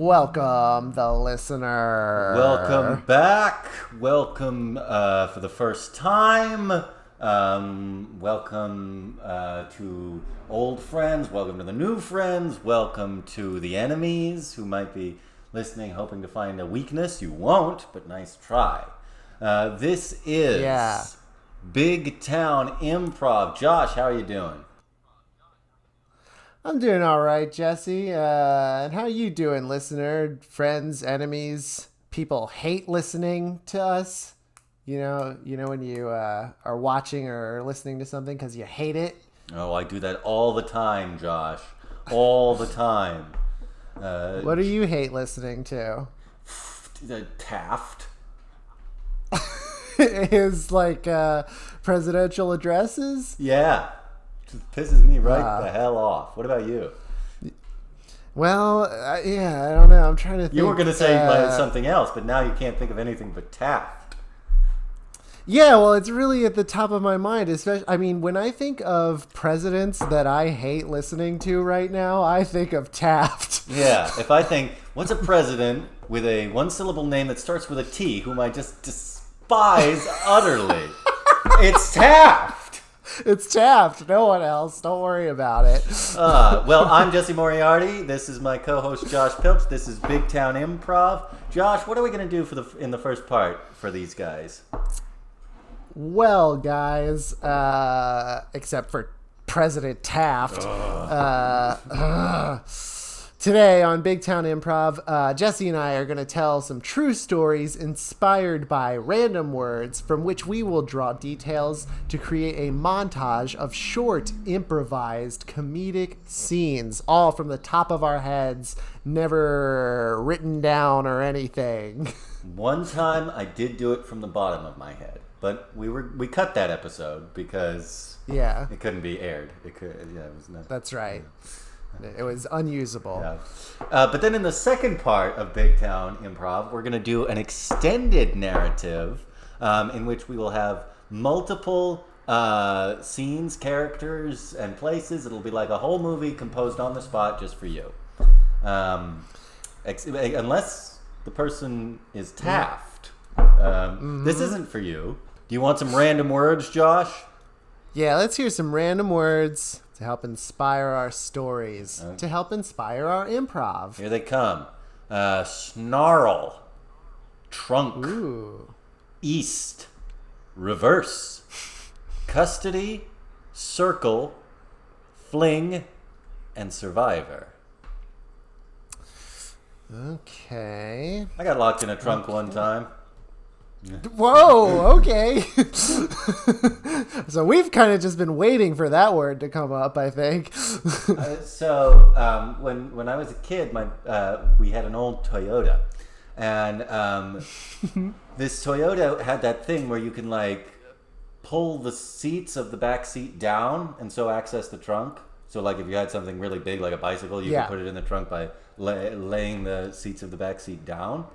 Welcome, the listener. Welcome back. Welcome for the first time. Welcome to old friends. Welcome to the new friends. Welcome to the enemies who might be listening, hoping to find a weakness. You won't, but nice try. This is Big Town Improv. Josh, how are you doing? I'm doing all right, Jesse. And how are you doing, listener? Friends, enemies, people hate listening to us. You know when you are watching or listening to something because you hate it. Oh, I do that all the time, Josh. All the time. What do you hate listening to? Taft. His presidential addresses? Yeah. Just pisses me right the hell off. What about you? Well, I don't know. I'm trying to think. You were going to say something else, but now you can't think of anything but Taft. Yeah, well, it's really at the top of my mind. Especially, when I think of presidents that I hate listening to right now, I think of Taft. Yeah, if I think, what's a president with a one-syllable name that starts with a T, whom I just despise utterly? It's Taft. It's Taft. No one else. Don't worry about it. Well, I'm Jesse Moriarty. This is my co-host Josh Pilch. This is Big Town Improv. Josh, what are we going to do in the first part for these guys? Well, guys, except for President Taft, today on Big Town Improv, Jesse and I are going to tell some true stories inspired by random words from which we will draw details to create a montage of short, improvised, comedic scenes, all from the top of our heads, never written down or anything. One time I did do it from the bottom of my head, but we cut that episode because it couldn't be aired. It was not. That's right. It was unusable. Yeah. But then in the second part of Big Town Improv, we're going to do an extended narrative in which we will have multiple scenes, characters, and places. It'll be like a whole movie composed on the spot just for you. Unless the person is Taft. This isn't for you. Do you want some random words, Josh? Yeah, let's hear some random words to help inspire our stories, to help inspire our improv. Here they come. Snarl. Trunk. Ooh. East. Reverse. Custody. Circle. Fling. And survivor. Okay. I got locked in a trunk one time. Whoa, okay. So we've kind of just been waiting for that word to come up, I think. When I was a kid, we had an old Toyota, and this Toyota had that thing where you can pull the seats of the back seat down and so access the trunk. So if you had something really big like a bicycle, you could put it in the trunk by laying the seats of the back seat down.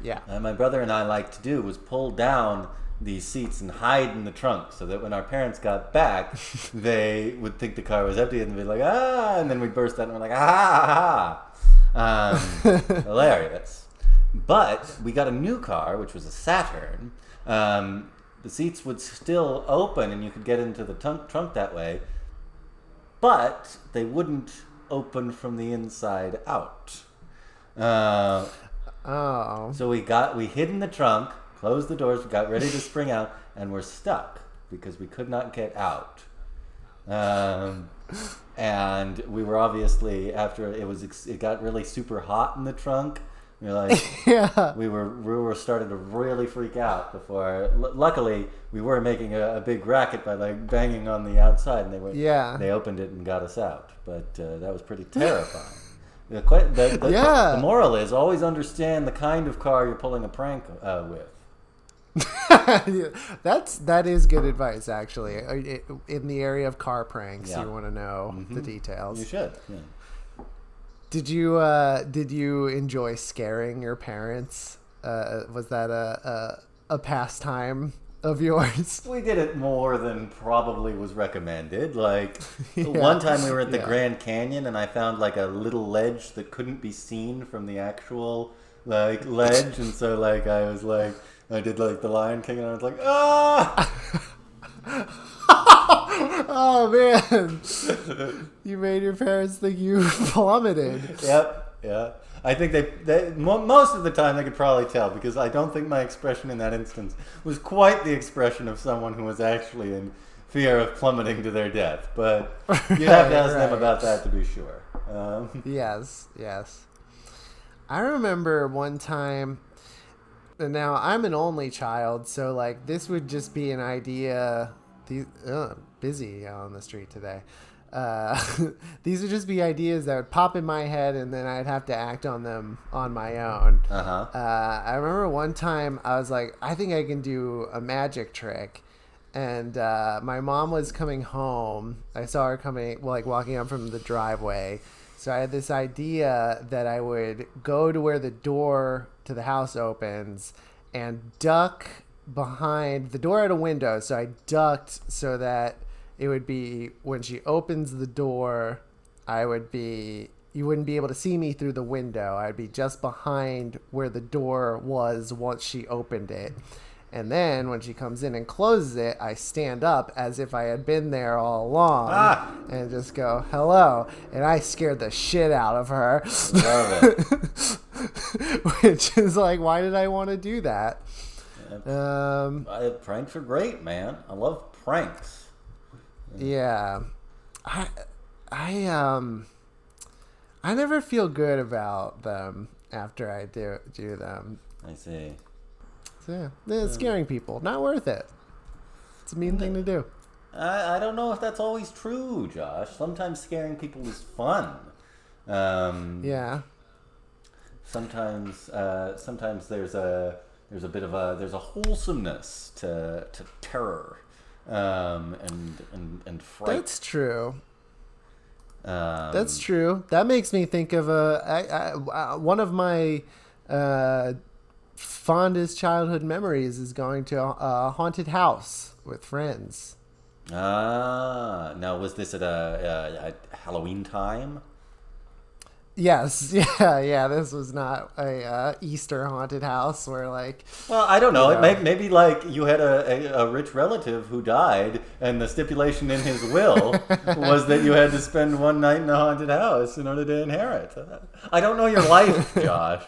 Yeah. And my brother and I liked to do was pull down these seats and hide in the trunk so that when our parents got back, they would think the car was empty and they'd be like, ah, and then we'd burst out and we're like, hilarious. But we got a new car, which was a Saturn. The seats would still open and you could get into the trunk that way, but they wouldn't open from the inside out. So we hid in the trunk, closed the doors, we got ready to spring out, and we're stuck because we could not get out. And we were obviously, after it got really super hot in the trunk. We were we were starting to really freak out before. Luckily, we were making a big racket by banging on the outside, and they opened it and got us out. But that was pretty terrifying. The moral is always understand the kind of car you're pulling a prank with. That is good advice, actually. In the area of car pranks, you want to know the details. You should. Yeah. Did you enjoy scaring your parents? Was that a pastime of yours? We did it more than probably was recommended. Like, one time we were at the Grand Canyon, and I found, like, a little ledge that couldn't be seen from the actual, like, ledge. And so, like, I was like, I did, like, the Lion King, and I was like, ah! Oh, man. You made your parents think you plummeted. Yep, yeah. I think they most of the time they could probably tell, because I don't think my expression in that instance was quite the expression of someone who was actually in fear of plummeting to their death. But you'd have to ask them about that to be sure. Yes. I remember one time, and now I'm an only child, so like this would just be an idea. Busy on the street today. These would just be ideas that would pop in my head, and then I'd have to act on them on my own. I remember one time I was like, I think I can do a magic trick, and my mom was coming home. I saw her coming, like walking up from the driveway. So I had this idea that I would go to where the door to the house opens and duck behind the door at a window. So I ducked so that it would be when she opens the door, you wouldn't be able to see me through the window. I'd be just behind where the door was once she opened it. And then when she comes in and closes it, I stand up as if I had been there all along and just go, hello. And I scared the shit out of her. Love it. Which is like, why did I want to do that? Pranks are great, man. I love pranks. Yeah. I never feel good about them after I do them. I see. So yeah, it's scaring people. Not worth it. It's a mean thing to do. I don't know if that's always true, Josh. Sometimes scaring people is fun. Yeah. Sometimes there's a bit of a wholesomeness to terror, and fright. That's true. That's true. That makes me think of one of my fondest childhood memories is going to a haunted house with friends. Now was this at Halloween time? Yes, yeah. This was not a Easter haunted house where like. Well, I don't know. Maybe like you had a rich relative who died, and the stipulation in his will was that you had to spend one night in a haunted house in order to inherit. I don't know your life, Josh.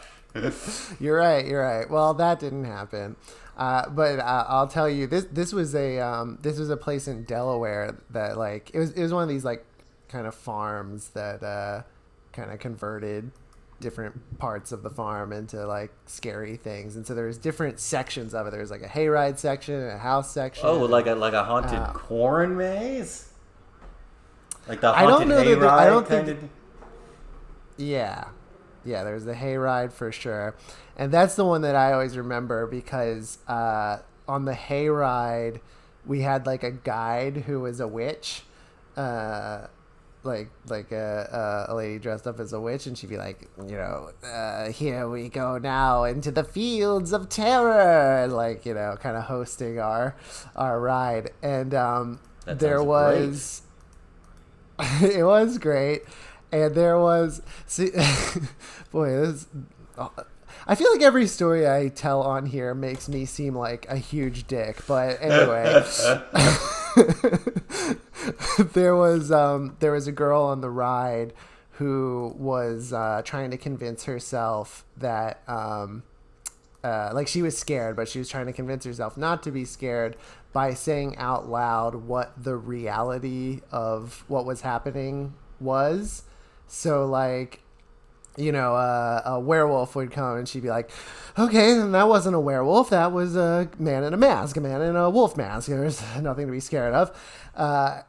You're right. Well, that didn't happen. But I'll tell you, this was a place in Delaware that like it was one of these like kind of farms that kind of converted different parts of the farm into like scary things, and so there's different sections of it. There's like a hayride section and a house section. Oh, like a haunted corn maze, like the haunted hayride kind of. Yeah, there's the hayride for sure, and that's the one that I always remember because on the hayride we had like a guide who was a witch. Like a lady dressed up as a witch, and she'd be like, here we go now into the fields of terror, and like, kind of hosting our ride. And there was great. It was great, and there was boy, I feel like every story I tell on here makes me seem like a huge dick, but anyway. There was a girl on the ride who was trying to convince herself that like she was scared, but she was trying to convince herself not to be scared by saying out loud what the reality of what was happening was. So like, a werewolf would come and she'd be like, okay, then that wasn't a werewolf. That was a man in a mask, a man in a wolf mask. There's nothing to be scared of.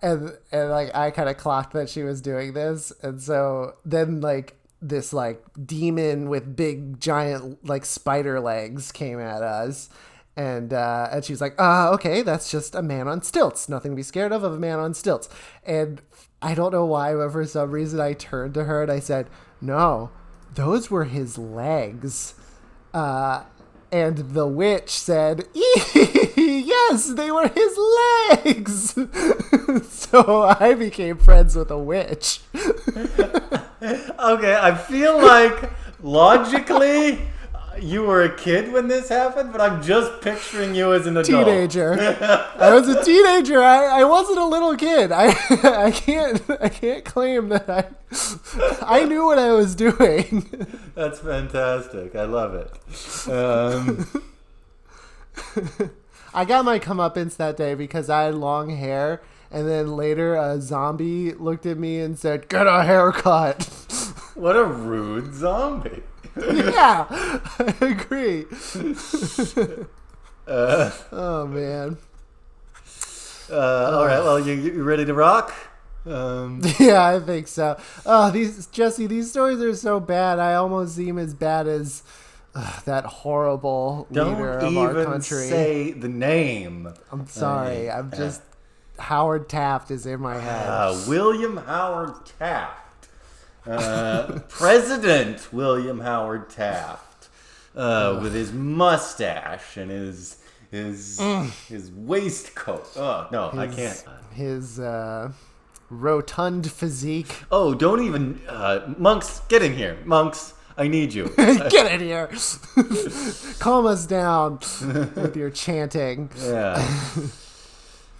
And like, I kind of clocked that she was doing this. And so then like this like demon with big giant like spider legs came at us. And she was like, okay, that's just a man on stilts. Nothing to be scared of a man on stilts. And I don't know why, but for some reason I turned to her and I said, no, those were his legs. And the witch said, yes, Yes, they were his legs. So I became friends with a witch. Okay, I feel like logically you were a kid when this happened, but I'm just picturing you as an adult. Teenager. I was a teenager. I wasn't a little kid. I can't claim that I knew what I was doing. That's fantastic. I love it. I got my comeuppance that day because I had long hair, and then later a zombie looked at me and said, "Get a haircut." What a rude zombie. Yeah, I agree. Oh man. All right. Well, you ready to rock? Yeah, I think so. Oh, these stories are so bad. I almost seem as bad as that horrible leader of our country. Don't even say the name. I'm sorry. I'm just Howard Taft is in my head. William Howard Taft. President William Howard Taft. With his mustache and his waistcoat. Oh, no, I can't. His rotund physique. Oh, don't even... Monks, get in here. Monks, I need you. Get in here. Calm us down with your chanting. Yeah.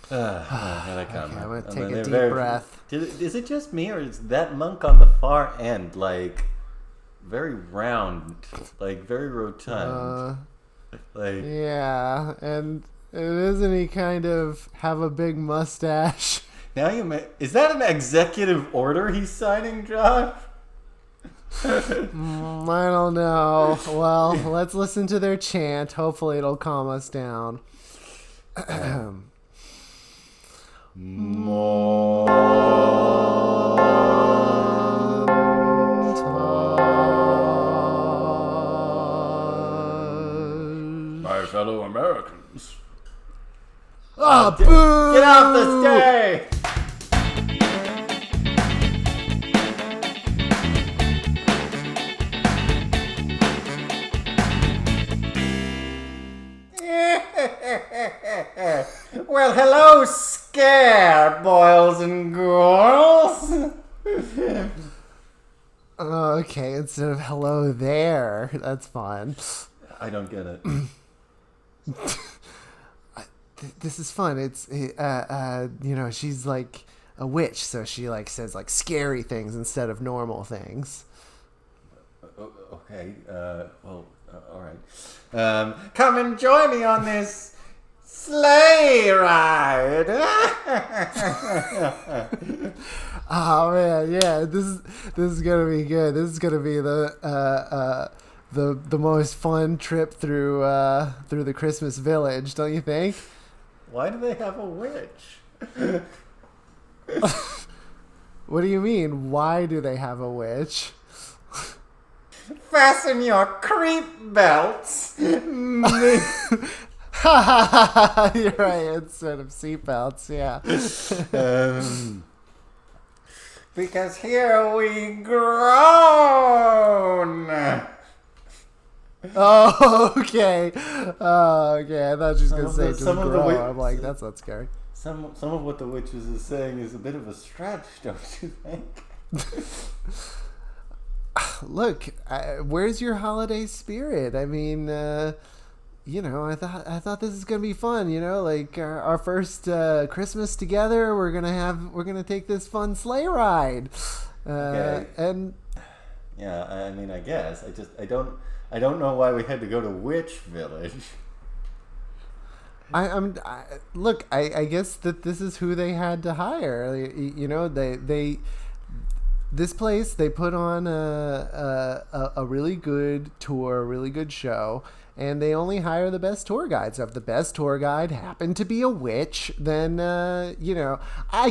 Here I come. Okay, I'm going to take a deep breath. Is it just me, or is that monk on the far end, like, very round, like, very rotund? Like, yeah, and doesn't he kind of have a big mustache? Now is that an executive order he's signing, Josh? I don't know. Well, let's listen to their chant. Hopefully it'll calm us down. My fellow Americans. Oh, boo! Get off the stage! Well, hello, scare boys and girls. Okay, instead of hello there. That's fun. I don't get it. This is fun. It's she's like a witch, so she like says like scary things instead of normal things. Okay. Well, all right. Come and join me on this sleigh ride. Oh man, yeah. This is gonna be good. This is gonna be the most fun trip through the Christmas village, don't you think? Why do they have a witch? What do you mean? Why do they have a witch? Fasten your creep belts. You're right, instead of seatbelts, yeah. Because here we groan. Oh, okay. Oh, okay. I thought she was going to say just grow. I'm like, that's not scary. Some of what the witches is saying is a bit of a stretch, don't you think? Look, where's your holiday spirit? I mean, I thought this is gonna be fun. Like our first Christmas together. We're gonna take this fun sleigh ride. Okay. And yeah, I mean, I guess I don't know why we had to go to Witch Village. Look. I guess that this is who they had to hire. This place, they put on a really good tour, a really good show, and they only hire the best tour guides. So if the best tour guide happened to be a witch, then, I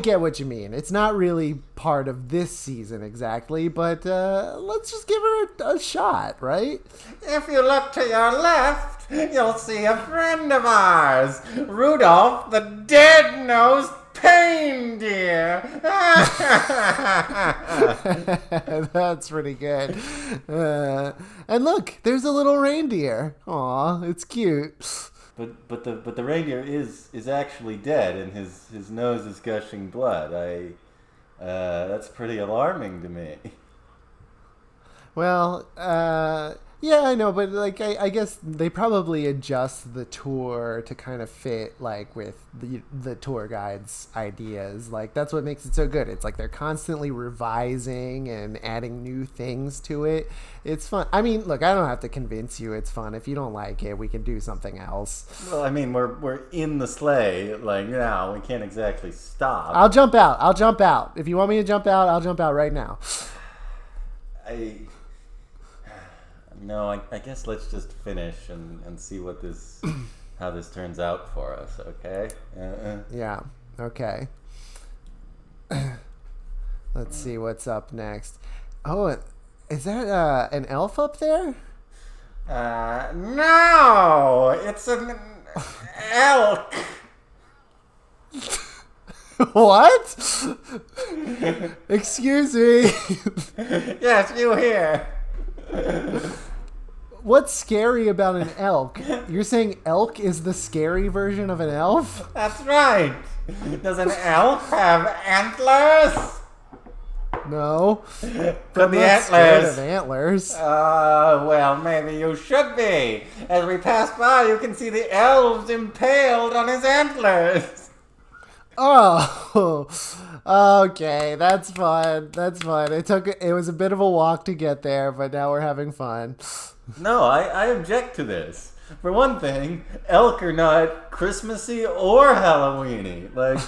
get what you mean. It's not really part of this season exactly, but let's just give her a shot, right? If you look to your left, you'll see a friend of ours, Rudolph the Dead-Nosed Reindeer. That's pretty good. And look, there's a little reindeer. Aw, it's cute. but the reindeer is actually dead, and his nose is gushing blood. That's pretty alarming to me. Well, yeah, I know, but like I guess they probably adjust the tour to kind of fit like with the tour guide's ideas. Like that's what makes it so good. It's like they're constantly revising and adding new things to it. It's fun. I mean, look, I don't have to convince you it's fun. If you don't like it, we can do something else. Well, I mean, we're in the sleigh like now. We can't exactly stop. I'll jump out. If you want me to jump out, I'll jump out right now. No, I guess let's just finish and see what how this turns out for us, okay? Yeah, okay. Let's see what's up next. Oh, is that an elf up there? No! It's an elk! What? Excuse me. Yes, you here. What's scary about an elk? You're saying elk is the scary version of an elf? That's right. Does an elk have antlers? No. But I'm not scared of antlers. Well, maybe you should be. As we pass by, you can see the elves impaled on his antlers. Oh, okay, that's fun. It was a bit of a walk to get there, but now we're having fun. No, I object to this. For one thing, elk are not Christmassy or Halloweeny. Like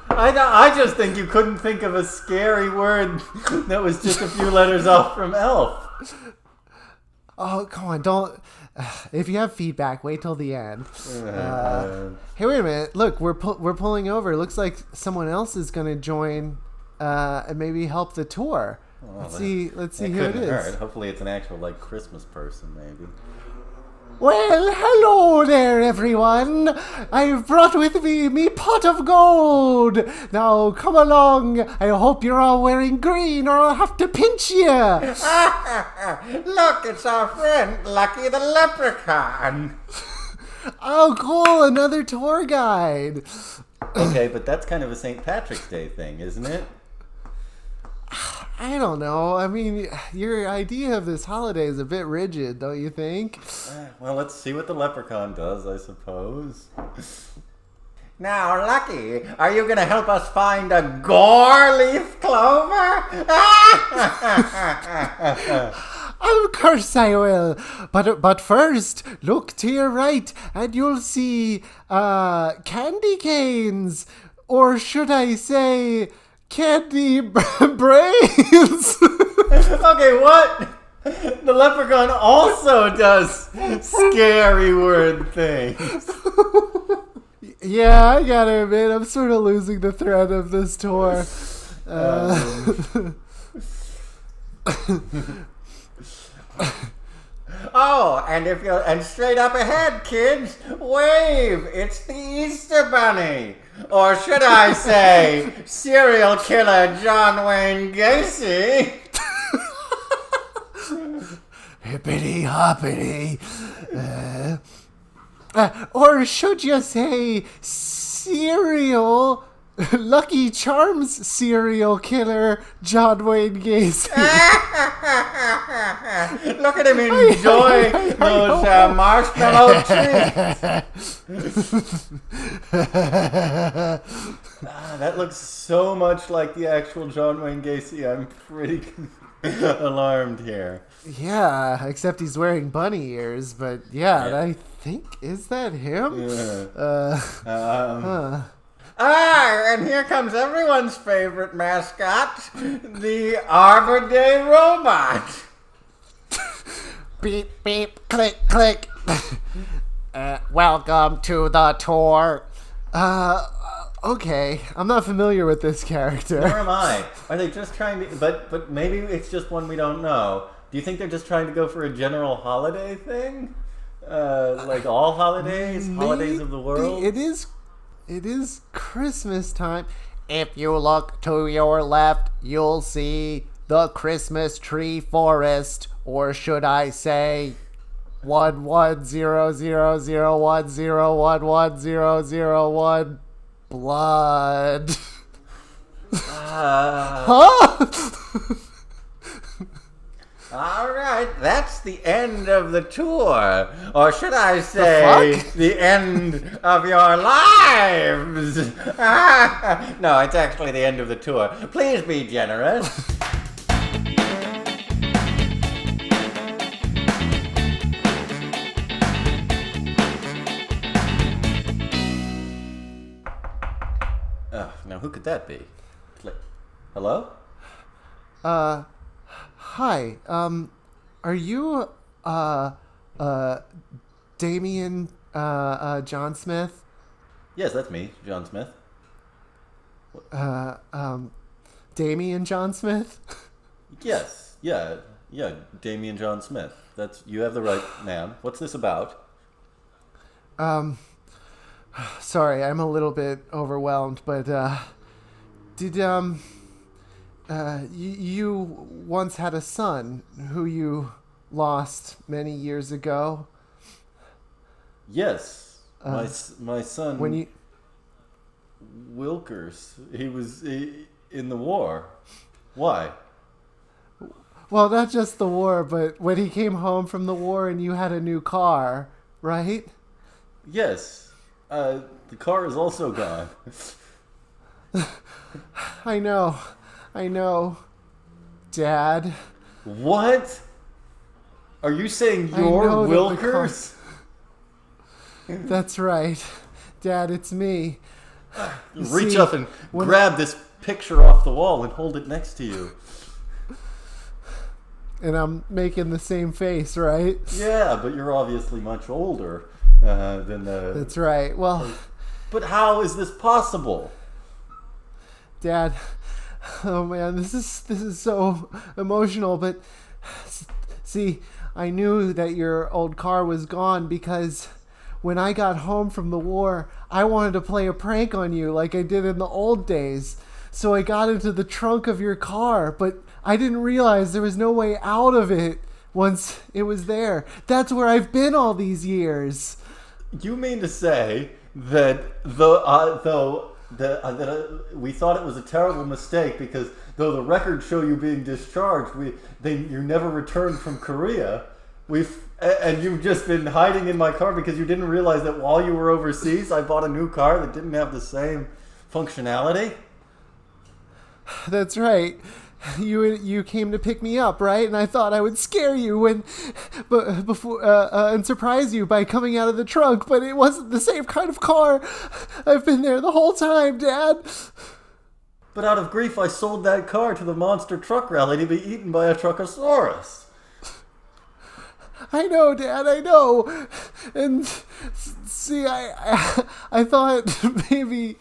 I just think you couldn't think of a scary word that was just a few letters off from elf. Oh, come on, don't. If you have feedback, wait till the end. Hey, wait a minute. Look, we're pulling over. Looks like someone else is going to join and maybe help the tour. Well, let's see who it is. Hurt. Hopefully it's an actual Christmas person, maybe. Well, hello there, everyone. I've brought with me pot of gold. Now, come along. I hope you're all wearing green or I'll have to pinch you. Look, it's our friend, Lucky the Leprechaun. Oh, cool. Another tour guide. Okay, but that's kind of a St. Patrick's Day thing, isn't it? I don't know. I mean, your idea of this holiday is a bit rigid, don't you think? Well, let's see what the leprechaun does, I suppose. Now, Lucky, are you going to help us find a gore leaf clover? Of course I will. But first, look to your right and you'll see candy canes. Or should I say candy brains? Okay, what? The leprechaun also does scary word things. Yeah, I gotta admit, I'm sort of losing the thread of this tour. Oh, and straight up ahead, kids, wave! It's the Easter Bunny, or should I say, serial killer John Wayne Gacy? Hippity hoppity. Or should you say cereal Lucky Charms serial killer John Wayne Gacy? Look at him enjoy those marshmallow treats. That looks so much like the actual John Wayne Gacy. I'm pretty alarmed here. Yeah, except he's wearing bunny ears. But yeah, I think, is that him? Yeah. And here comes everyone's favorite mascot, the Arbor Day robot. Beep, beep, click, click. Welcome to the tour. Okay, I'm not familiar with this character. Nor am I. Are they just trying to... But maybe it's just one we don't know. Do you think they're just trying to go for a general holiday thing? Like all holidays? Maybe. Holidays of the world? It is Christmas time. If you look to your left, you'll see the Christmas tree forest. Or should I say, 1100010110011 blood. Huh? All right, that's the end of the tour. Or should I say, the end of your lives. No, it's actually the end of the tour. Please be generous. Now, who could that be? Hello? Hi. Are you, Damien, John Smith? Yes, that's me, John Smith. Damien John Smith? Yes. Yeah, Damien John Smith. You have the right man. What's this about? Sorry, I'm a little bit overwhelmed, but, you once had a son who you lost many years ago? Yes. My son, when you... Wilkers, he was in the war. Why? Well, not just the war, but when he came home from the war and you had a new car, right? Yes. The car is also gone. I know, Dad. What? Are you saying you're Wilkers? That's right. Dad, it's me. Reach up and grab this picture off the wall and hold it next to you. And I'm making the same face, right? Yeah, but you're obviously much older than the... That's right. Well... But how is this possible? Dad, oh man, this is so emotional, but see, I knew that your old car was gone because when I got home from the war, I wanted to play a prank on you like I did in the old days. So I got into the trunk of your car, but I didn't realize there was no way out of it once it was there. That's where I've been all these years. You mean to say that we thought it was a terrible mistake because though the records show you being discharged, you never returned from Korea. And you've just been hiding in my car because you didn't realize that while you were overseas, I bought a new car that didn't have the same functionality? That's right. You came to pick me up, right? And I thought I would scare you and surprise you by coming out of the trunk, but it wasn't the same kind of car. I've been there the whole time, Dad. But out of grief, I sold that car to the monster truck rally to be eaten by a truckosaurus. I know, Dad, I know. And see, I thought maybe...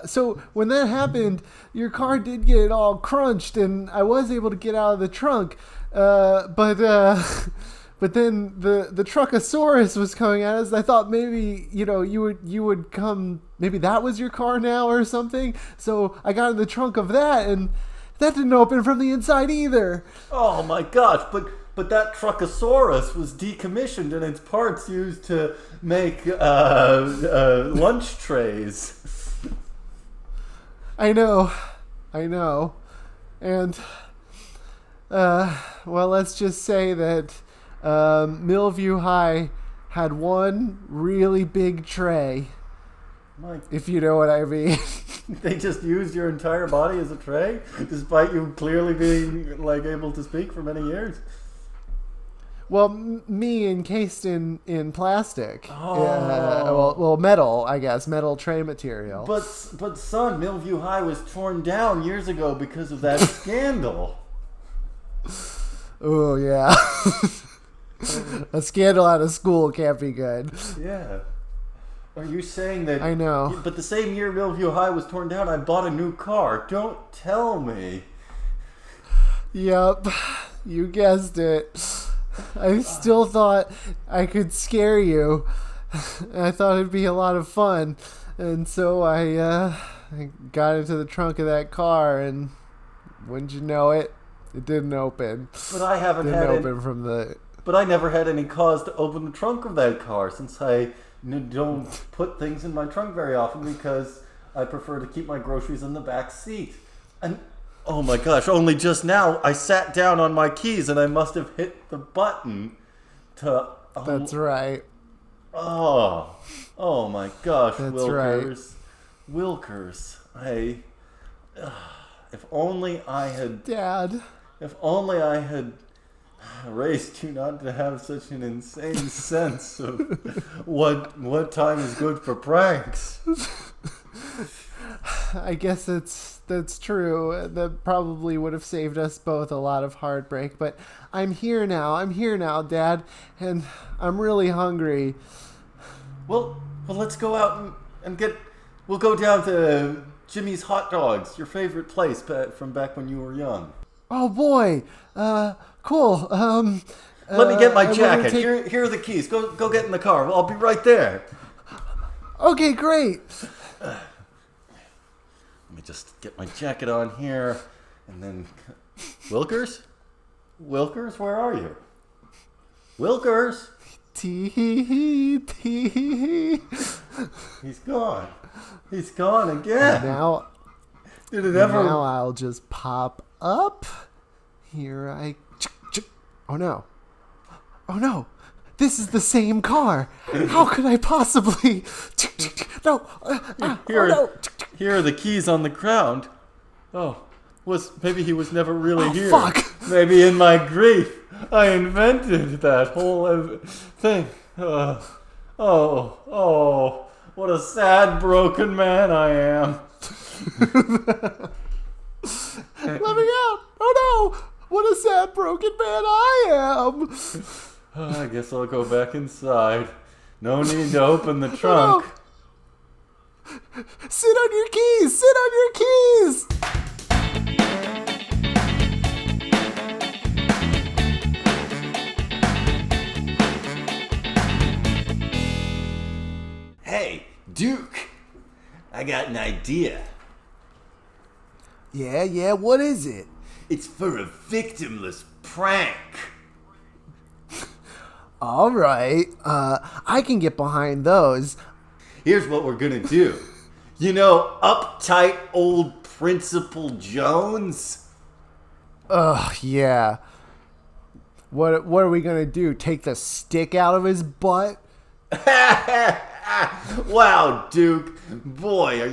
so when that happened, your car did get all crunched, and I was able to get out of the trunk. But then the truckosaurus was coming at us. I thought maybe, you would come... Maybe that was your car now or something. So I got in the trunk of that, and that didn't open from the inside either. Oh, my gosh, But that truckosaurus was decommissioned and its parts used to make lunch trays. I know. And, well, let's just say that Millview High had one really big tray, if you know what I mean. They just used your entire body as a tray, despite you clearly being able to speak for many years? Well, me encased in plastic. Oh. Well, metal, I guess. Metal tray material. But son, Millview High was torn down years ago because of that scandal. Oh, yeah. A scandal out of school can't be good. Yeah. Are you saying that... I know. But the same year Millview High was torn down, I bought a new car. Don't tell me. Yep. You guessed it. I still thought I could scare you. I thought it'd be a lot of fun. And so I got into the trunk of that car, and wouldn't you know it, it didn't open. But I haven't didn't open from the... but I never had any cause to open the trunk of that car since I don't put things in my trunk very often because I prefer to keep my groceries in the back seat. And oh my gosh, only just now I sat down on my keys and I must have hit the button to... That's right. Oh my gosh, That's Wilkers. Right. Wilkers. If only I had... Dad. If only I had raised you not to have such an insane sense of what time is good for pranks. I guess that's true. That probably would have saved us both a lot of heartbreak. But I'm here now, Dad, and I'm really hungry. Well, let's go out and get... We'll go down to Jimmy's Hot Dogs, your favorite place from back when you were young. Oh, boy. Cool. Let me get my jacket. Here are the keys. Go get in the car. I'll be right there. Okay, great. Let me just get my jacket on here. And then... Wilkers? Wilkers, where are you? Wilkers? Tee. He's gone. He's gone again. Now... Did it ever... Now I'll just pop up. Here I... Oh no. This is the same car. How could I possibly... No. Here are the keys on the ground. Maybe he was never really here. Fuck. Maybe in my grief, I invented that whole thing. What a sad, broken man I am. Let me out. Oh no. What a sad, broken man I am. I guess I'll go back inside. No need to open the trunk. Oh, no. Sit on your keys. Hey, Duke. I got an idea. Yeah, what is it? It's for a victimless prank. All right. I can get behind those. Here's what we're gonna do. You know, uptight old Principal Jones? Yeah. What are we gonna do? Take the stick out of his butt? Wow, Duke. Boy, are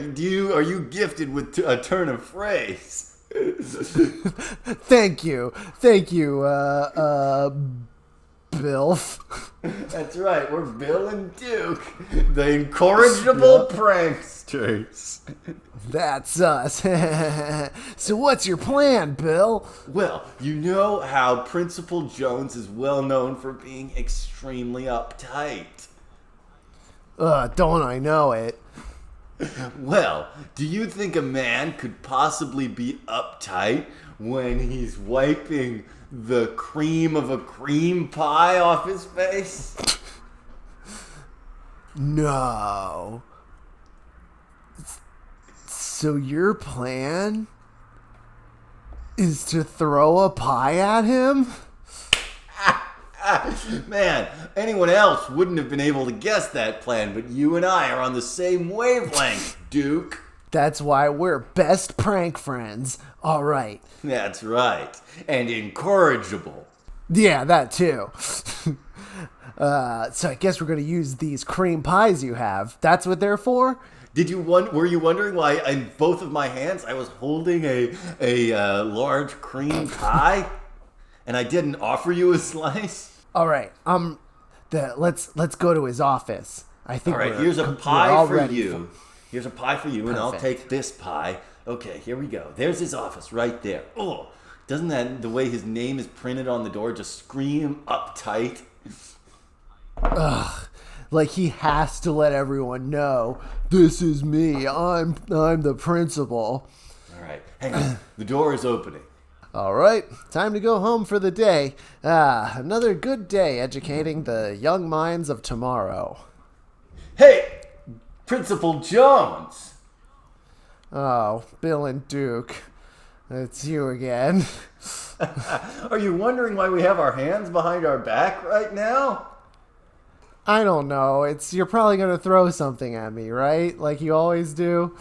you gifted with a turn of phrase. Thank you, Bilf. That's right, we're Bill and Duke, the incorrigible pranksters. That's us. So what's your plan, Bill? Well, you know how Principal Jones is well known for being extremely uptight. Don't I know it? Well, do you think a man could possibly be uptight when he's wiping the cream of a cream pie off his face? No. So your plan is to throw a pie at him? Man, anyone else wouldn't have been able to guess that plan, but you and I are on the same wavelength, Duke. That's why we're best prank friends. All right. That's right. And incorrigible. Yeah, that too. So I guess we're going to use these cream pies you have. That's what they're for? Were you wondering why in both of my hands I was holding a large cream pie? And I didn't offer you a slice? All right. Let's go to his office. I think. All right. Here's a pie for you. Here's a pie for you, and I'll take this pie. Okay, here we go. There's his office right there. Oh, doesn't the way his name is printed on the door just scream uptight? Ugh. Like he has to let everyone know, this is me. I'm the principal. All right. Hang on. The door is opening. All right, time to go home for the day. Another good day educating the young minds of tomorrow. Hey, Principal Jones! Oh, Bill and Duke. It's you again. Are you wondering why we have our hands behind our back right now? I don't know. You're probably going to throw something at me, right? Like you always do.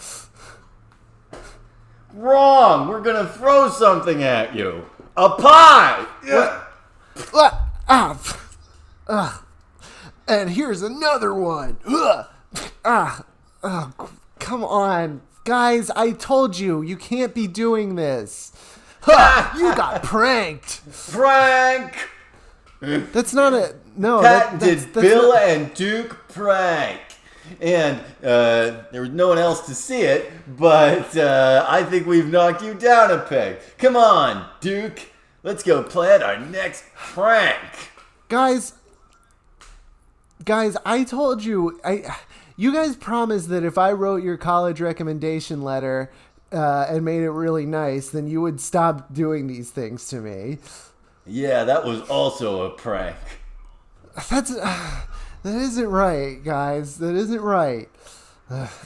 Wrong! We're gonna throw something at you! A pie! Yeah. And here's another one. Come on. Guys, I told you, you can't be doing this. You got pranked. Prank! That's not a... No, Pat that's did Bill not, and Duke prank. And there was no one else to see it, but I think we've knocked you down a peg. Come on, Duke. Let's go plan our next prank. Guys, I told you... You guys promised that if I wrote your college recommendation letter and made it really nice, then you would stop doing these things to me. Yeah, that was also a prank. That isn't right, guys. That isn't right.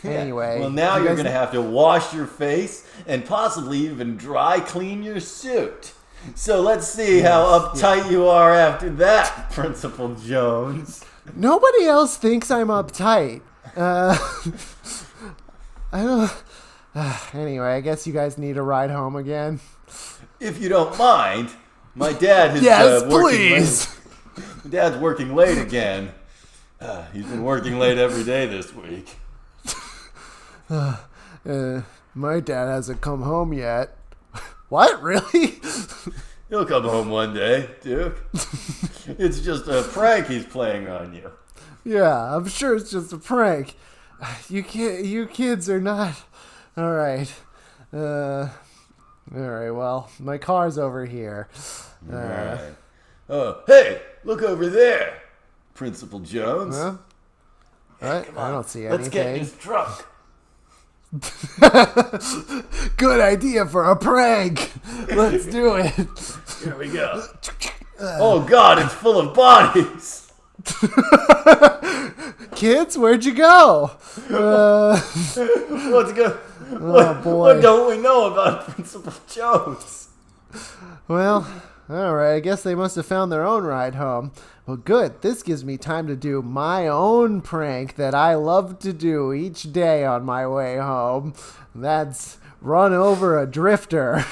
Anyway. Well, now you're going to have to wash your face and possibly even dry clean your suit. So let's see how uptight you are after that, Principal Jones. Nobody else thinks I'm uptight. I don't... Anyway, I guess you guys need a ride home again. If you don't mind, my dad is please. My dad's working late again. He's been working late every day this week. My dad hasn't come home yet. What? Really? He'll come home one day, Duke. It's just a prank he's playing on you. Yeah, I'm sure it's just a prank. You kids are not... All right. All right, well, my car's over here. All right. Oh, hey, look over there, Principal Jones. Huh? What? I don't see anything. Let's get in his trunk. Good idea for a prank. Let's do it. Here we go. Oh, God, it's full of bodies. Kids, where'd you go? What don't we know about Principal Jones? Well, all right. I guess they must have found their own ride home. Well, good. This gives me time to do my own prank that I love to do each day on my way home. That's run over a drifter.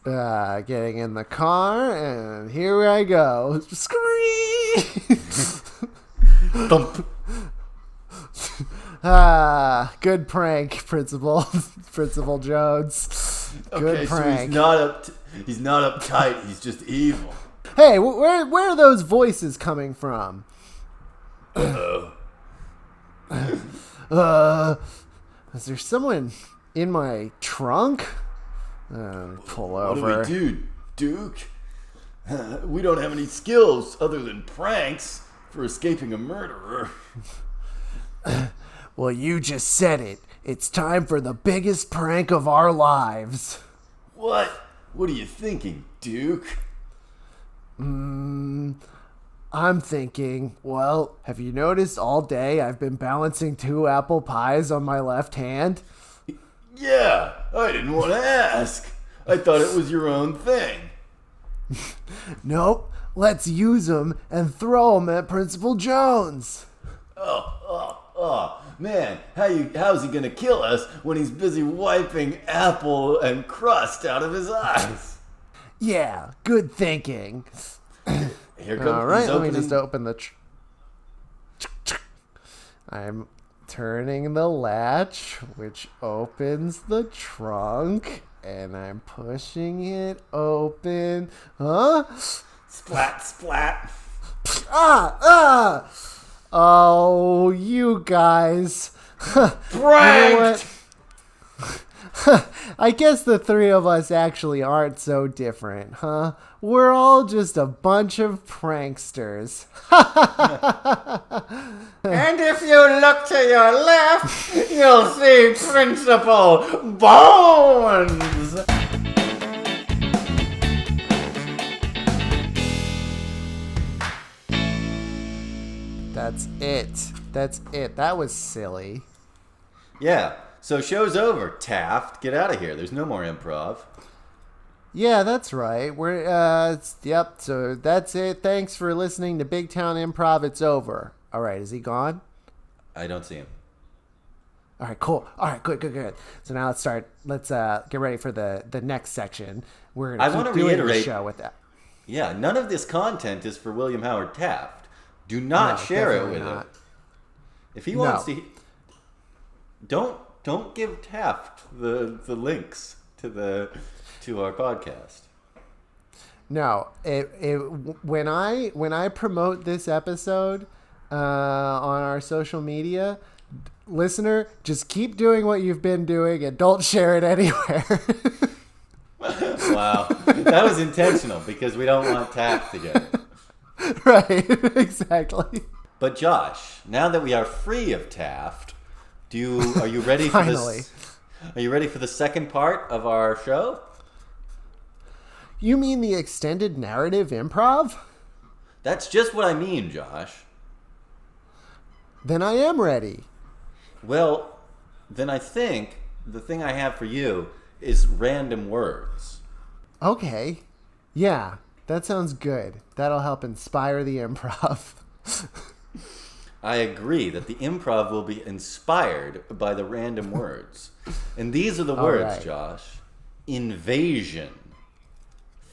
Getting in the car, and here I go. Scream! Thump. Good prank, Principal Jones. Good prank. So he's not uptight. He's just evil. Hey, where are those voices coming from? Uh-oh. Is there someone in my trunk? Pull over. What do we do, Duke? We don't have any skills other than pranks for escaping a murderer. Well, you just said it. It's time for the biggest prank of our lives. What? What are you thinking, Duke? I'm thinking, well, have you noticed all day I've been balancing 2 apple pies on my left hand? Yeah, I didn't want to ask. I thought it was your own thing. Nope. Let's use them and throw them at Principal Jones. Oh, man, how's he gonna kill us when he's busy wiping apple and crust out of his eyes? Yeah, good thinking. Here comes. All right, let me just open the. I'm turning the latch, which opens the trunk, and I'm pushing it open. Huh? Splat, splat. Oh, you guys. Pranked! You know what? I guess the 3 of us actually aren't so different, huh? We're all just a bunch of pranksters. And if you look to your left, you'll see Principal Bones! That's it. That was silly. Yeah, so show's over. Taft, get out of here. There's no more improv. Yeah, that's right. Yep. So that's it. Thanks for listening to Big Town Improv. It's over. All right. Is he gone? I don't see him. All right, cool. All right, good. So now let's start. Let's get ready for the next section. We're going to keep doing the show with that. Yeah, none of this content is for William Howard Taft. Do not share it with him. If he wants to, don't give Taft the links to our podcast. No, when I promote this episode on our social media, listener, just keep doing what you've been doing and don't share it anywhere. Wow, that was intentional because we don't want Taft to get it. Right, exactly. But Josh, now that we are free of Taft, are you ready for this? Are you ready for the second part of our show? You mean the extended narrative improv? That's just what I mean, Josh. Then I am ready. Well, then I think the thing I have for you is random words. Okay. Yeah, that sounds good. That'll help inspire the improv. I agree that the improv will be inspired by the random words. And these are the words, right. Josh. Invasion.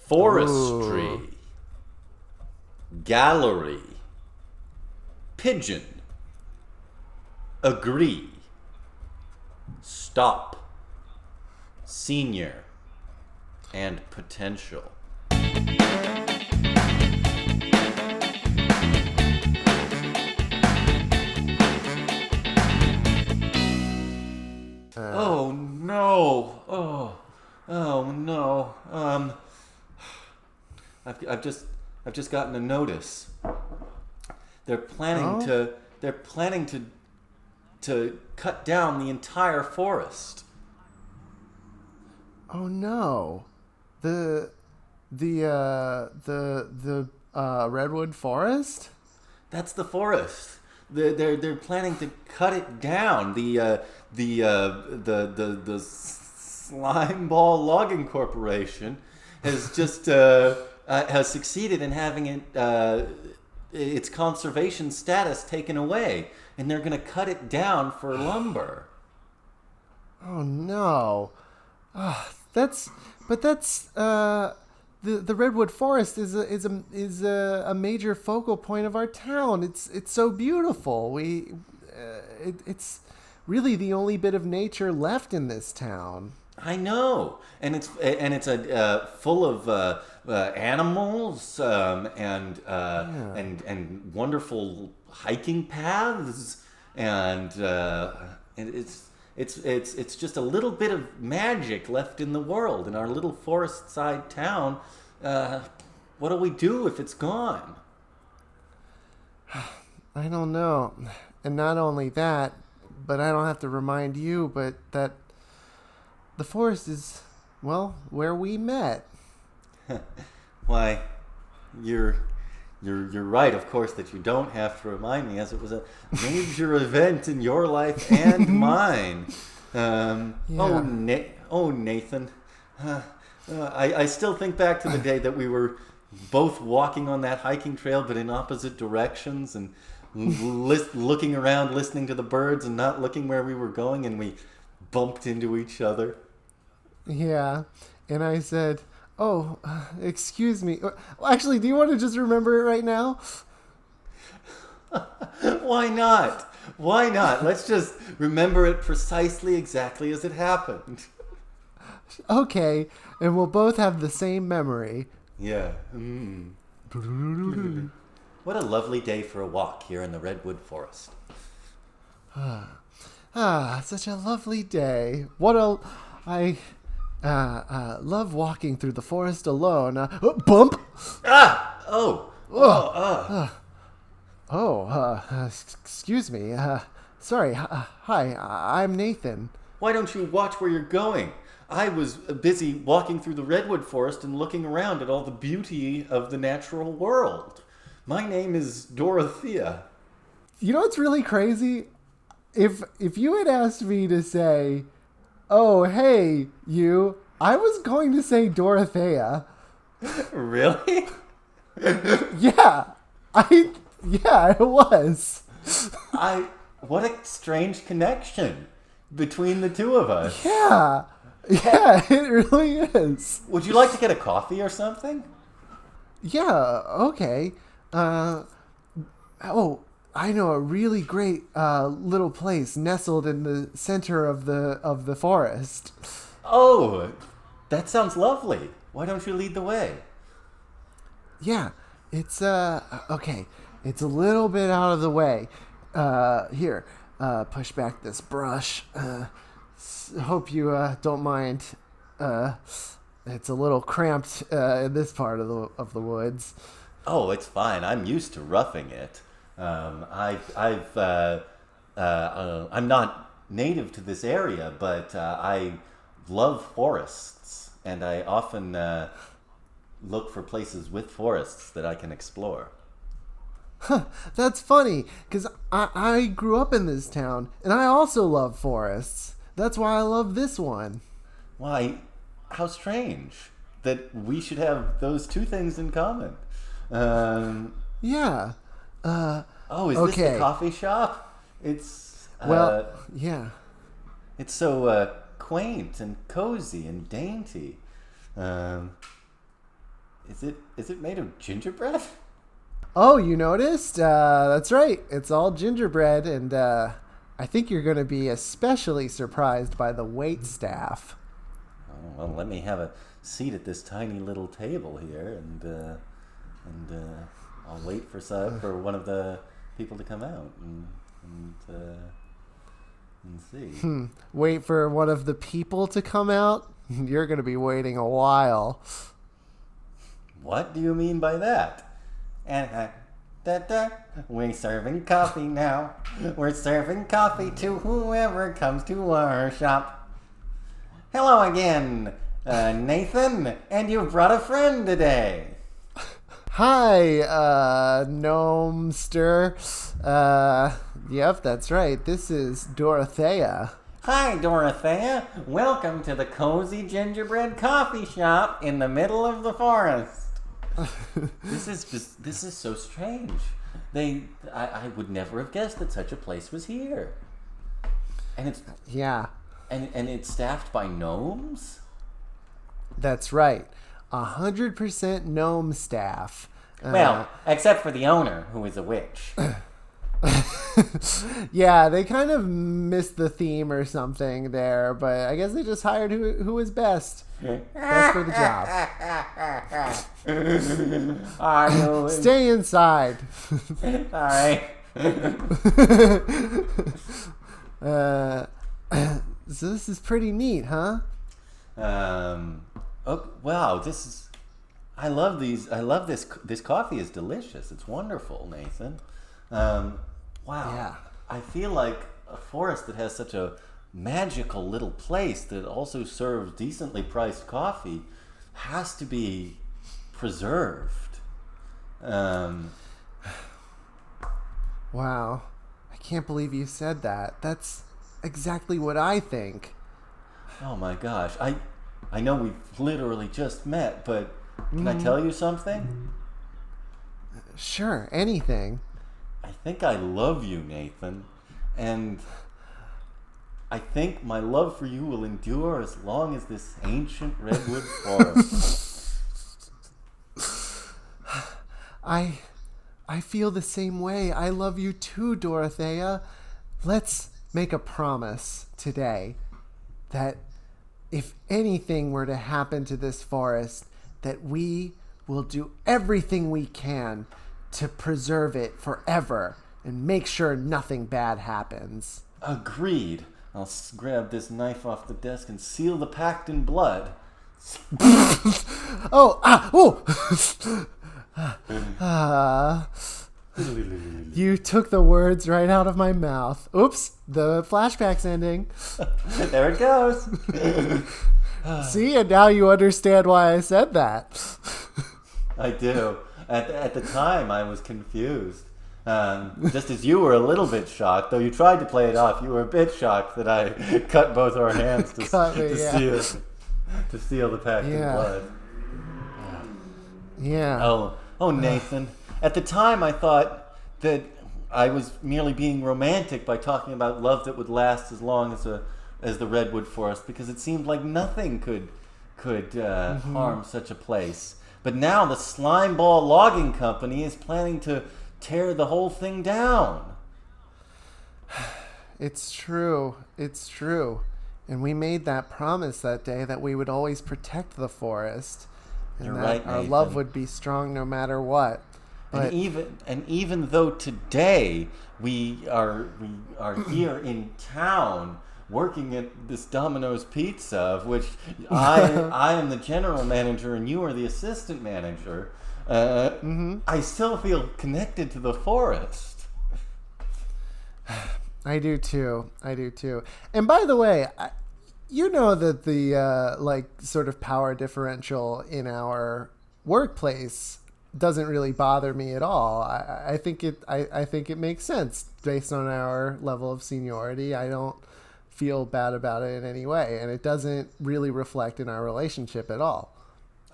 Forestry. Ooh. Gallery. Pigeon. Agree. Stop. Senior. And potential. Oh no! Oh no! I've just gotten a notice. They're planning to cut down the entire forest. Oh no! The redwood forest? That's the forest. They're planning to cut it down. The Slime Ball Logging Corporation has just has succeeded in having its conservation status taken away, and they're going to cut it down for lumber. Oh no! That's the redwood forest is a major focal point of our town. It's so beautiful. It's really the only bit of nature left in this town. I know, and it's full of animals and wonderful hiking paths, and it's just a little bit of magic left in the world in our little forest side town. What do we do if it's gone? I don't know, and not only that, but I don't have to remind you, but that the forest is, well, where we met. Why, you're right, of course, that you don't have to remind me, as it was a major event in your life and mine. Yeah. Oh, Nathan. I still think back to the day that we were both walking on that hiking trail, but in opposite directions, and looking around, listening to the birds, and not looking where we were going, and we bumped into each other. Yeah, and I said, "Oh, excuse me." Well, actually, do you want to just remember it right now? Why not? Why not? Let's just remember it precisely exactly as it happened. Okay, and we'll both have the same memory. Yeah. What a lovely day for a walk here in the redwood forest. Such a lovely day. I love walking through the forest alone. Bump! Excuse me. Sorry. Hi, I'm Nathan. Why don't you watch where you're going? I was busy walking through the redwood forest and looking around at all the beauty of the natural world. My name is Dorothea. You know what's really crazy? If you had asked me to say, "Oh, hey, you," I was going to say Dorothea. Really? Yeah. Yeah, it was. What a strange connection between the two of us. Yeah. Yeah, it really is. Would you like to get a coffee or something? Yeah, okay. I know a really great little place nestled in the center of the forest. Oh, that sounds lovely. Why don't you lead the way? Yeah, it's okay. It's a little bit out of the way. Here, push back this brush. Hope you don't mind. It's a little cramped in this part of the woods. Oh, it's fine. I'm used to roughing it. I'm not native to this area, but I love forests, and I often look for places with forests that I can explore. Huh, that's funny, because I grew up in this town, and I also love forests. That's why I love this one. Why, how strange that we should have those two things in common. Yeah. Is okay. this the coffee shop? It's yeah. It's so quaint and cozy and dainty. Is it made of gingerbread? Oh, you noticed? That's right. It's all gingerbread, and I think you're going to be especially surprised by the wait staff. Oh, well, let me have a seat at this tiny little table here, and I'll wait for one of the people to come out and see. Wait for one of the people to come out? You're going to be waiting a while. What do you mean by that? We're serving coffee now. We're serving coffee to whoever comes to our shop. Hello again, Nathan, and you've brought a friend today. Hi, Gnomester. Yep, that's right. This is Dorothea. Hi, Dorothea. Welcome to the cozy gingerbread coffee shop in the middle of the forest. This is so strange. I would never have guessed that such a place was here. And it's and it's staffed by gnomes? That's right. 100% gnome staff. Well, except for the owner, who is a witch. Yeah, they kind of missed the theme or something there, but I guess they just hired who was best. Best for the job. Stay inside. All right. So this is pretty neat, huh? Oh, wow, I love these. I love this. This coffee is delicious. It's wonderful, Nathan. Wow. Yeah. I feel like a forest that has such a magical little place that also serves decently priced coffee has to be preserved. Wow. I can't believe you said that. That's exactly what I think. Oh my gosh. I know we've literally just met, but can I tell you something? Sure, anything. I think I love you, Nathan, and I think my love for you will endure as long as this ancient redwood forest. I feel the same way. I love you too, Dorothea. Let's make a promise today that if anything were to happen to this forest, that we will do everything we can to preserve it forever and make sure nothing bad happens. Agreed. I'll grab this knife off the desk and seal the pact in blood. You took the words right out of my mouth. Oops, the flashback's ending. There it goes. See, and now you understand why I said that. I do. At the time, I was confused. Just as you were a little bit shocked, though you tried to play it off, you were a bit shocked that I cut both our hands to steal it. to seal the pact in blood. Yeah. Oh, Nathan. At the time, I thought that I was merely being romantic by talking about love that would last as long as the redwood forest, because it seemed like nothing could harm such a place. But now the Slimeball Logging Company is planning to tear the whole thing down. It's true. It's true. And we made that promise that day that we would always protect the forest. And You're that right, our Nathan. love would be strong no matter what. But And even though today we are here in town working at this Domino's Pizza, of which I am the general manager and you are the assistant manager, I still feel connected to the forest. I do too. And by the way, you know that the sort of power differential in our workplace doesn't really bother me at all. I think it makes sense based on our level of seniority. I don't feel bad about it in any way, and it doesn't really reflect in our relationship at all.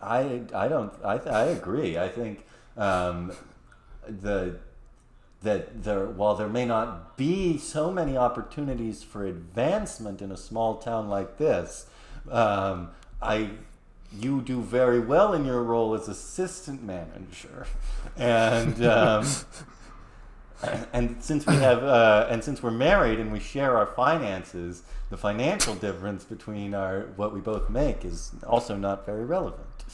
I agree. I think while there may not be so many opportunities for advancement in a small town like this, you do very well in your role as assistant manager, and since we're married and we share our finances, the financial difference between what we both make is also not very relevant.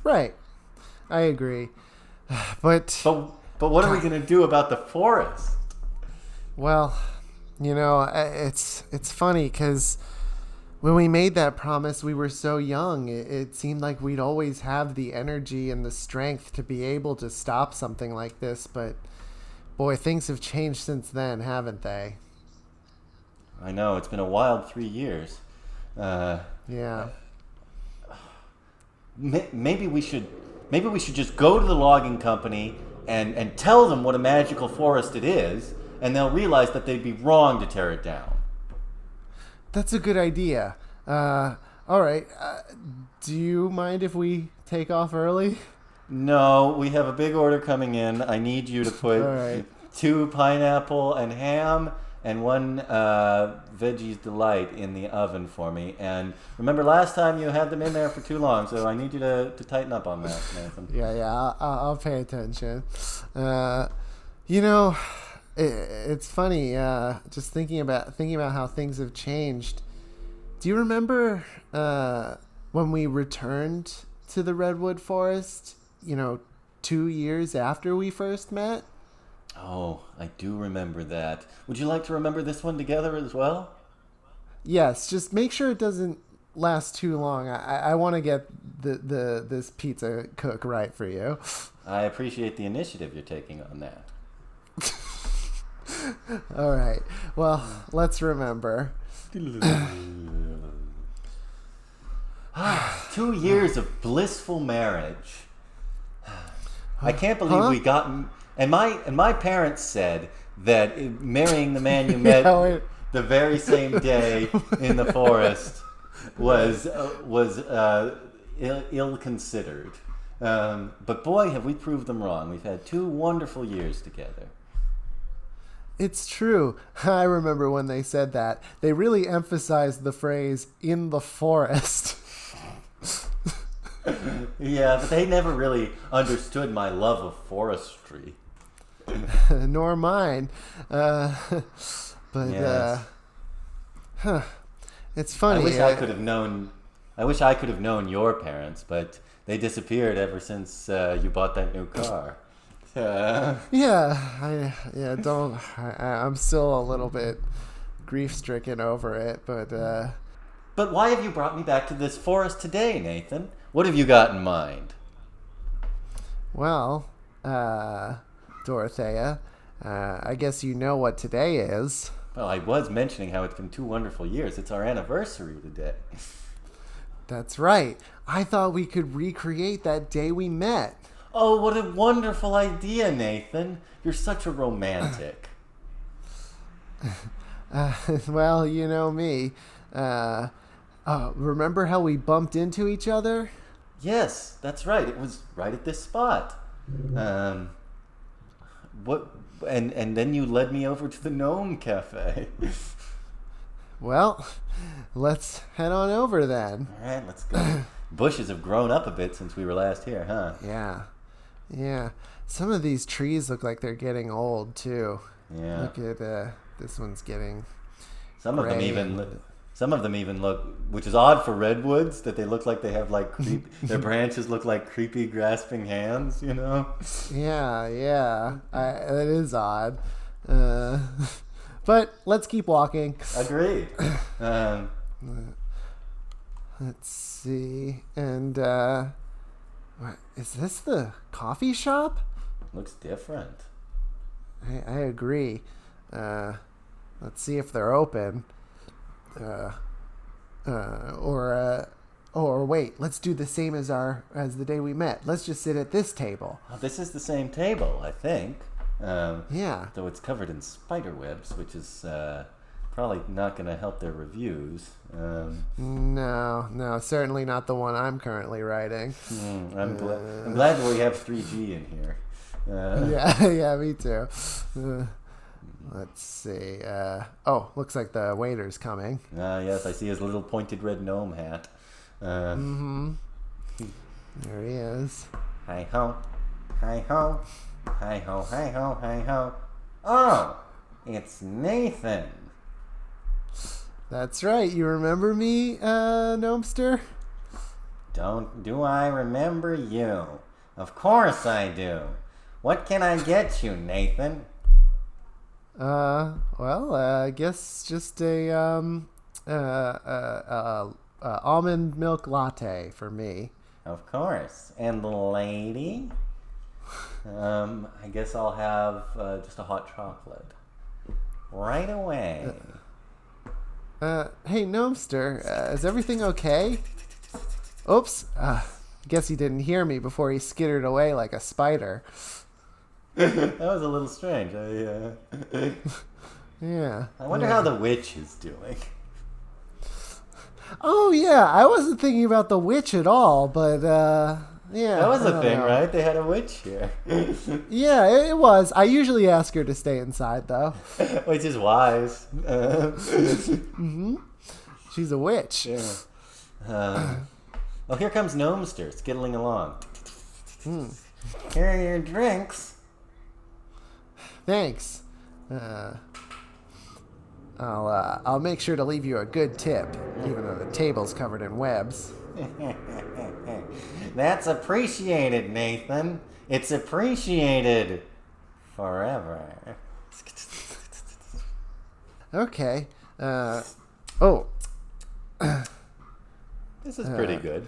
Right, I agree, but what are we going to do about the forest? Well, it's funny because when we made that promise, we were so young. It seemed like we'd always have the energy and the strength to be able to stop something like this. But, boy, things have changed since then, haven't they? I know. It's been a wild 3 years. Yeah. Maybe we should just go to the logging company and tell them what a magical forest it is, and they'll realize that they'd be wrong to tear it down. That's a good idea. All right. Do you mind if we take off early? No, we have a big order coming in. I need you to put 2 pineapple and ham and 1 veggies delight in the oven for me. And remember, last time you had them in there for too long, so I need you to tighten up on that, Nathan. Yeah. I'll pay attention. It's funny, just thinking about how things have changed. Do you remember when we returned to the redwood forest, 2 years after we first met? Oh, I do remember that. Would you like to remember this one together as well? Yes, just make sure it doesn't last too long. I want to get this pizza cook right for you. I appreciate the initiative you're taking on that. All right. Well, let's remember. 2 years of blissful marriage. I can't believe we got. And my parents said that marrying the man you met the very same day in the forest was ill-considered. But boy, have we proved them wrong. We've had 2 wonderful years together. It's true. I remember when they said that. They really emphasized the phrase, in the forest. Yeah, but they never really understood my love of forestry. Nor mine. It's funny. I wish I could have known your parents, but they disappeared ever since you bought that new car. I'm still a little bit grief-stricken over it, but why have you brought me back to this forest today, Nathan? What have you got in mind? Well, Dorothea, I guess you know what today is. Well, I was mentioning how it's been 2 wonderful years. It's our anniversary today. That's right. I thought we could recreate that day we met. Oh, what a wonderful idea, Nathan. You're such a romantic. Well, you know me. Remember how we bumped into each other? Yes, that's right. It was right at this spot. What? And then you led me over to the Gnome Cafe. Well, let's head on over then. All right, let's go. Bushes have grown up a bit since we were last here, huh? Yeah. Some of these trees look like they're getting old too. Yeah. Look at this one's getting. Some of them even look, which is odd for redwoods, that they look like they have like their branches look like creepy grasping hands, you know? Yeah. That is odd. But let's keep walking. Agreed. Let's see. And what, is this the coffee shop? Looks different. I agree. Let's see if they're open. Or wait, let's do the same as the day we met. Let's just sit at this table. Oh, this is the same table, I think. Yeah. Though it's covered in spider webs, which is probably not going to help their reviews. No, certainly not the one I'm currently writing. I'm glad that we have 3G in here. Yeah, me too. Let's see. Looks like the waiter's coming. Yes, I see his little pointed red gnome hat. There he is. Hi ho, hi ho, hi ho, hi ho, hi ho. Oh, it's Nathan. That's right. You remember me, Gnomester? Do I remember you? Of course I do. What can I get you, Nathan? I guess just a almond milk latte for me. Of course. And the lady? I guess I'll have just a hot chocolate. Right away. Hey, Gnomester, is everything okay? Oops. Guess he didn't hear me before he skittered away like a spider. That was a little strange. Yeah. I wonder how the witch is doing. Oh, yeah. I wasn't thinking about the witch at all, but, yeah. That was a thing, right? They had a witch here. Yeah, it was. I usually ask her to stay inside, though. Which is wise. She's a witch. Yeah. Well, here comes Gnomester, skittling along. Here are your drinks. Thanks. I'll make sure to leave you a good tip, even though the table's covered in webs. That's appreciated, Nathan. It's appreciated forever. Okay. This is pretty good.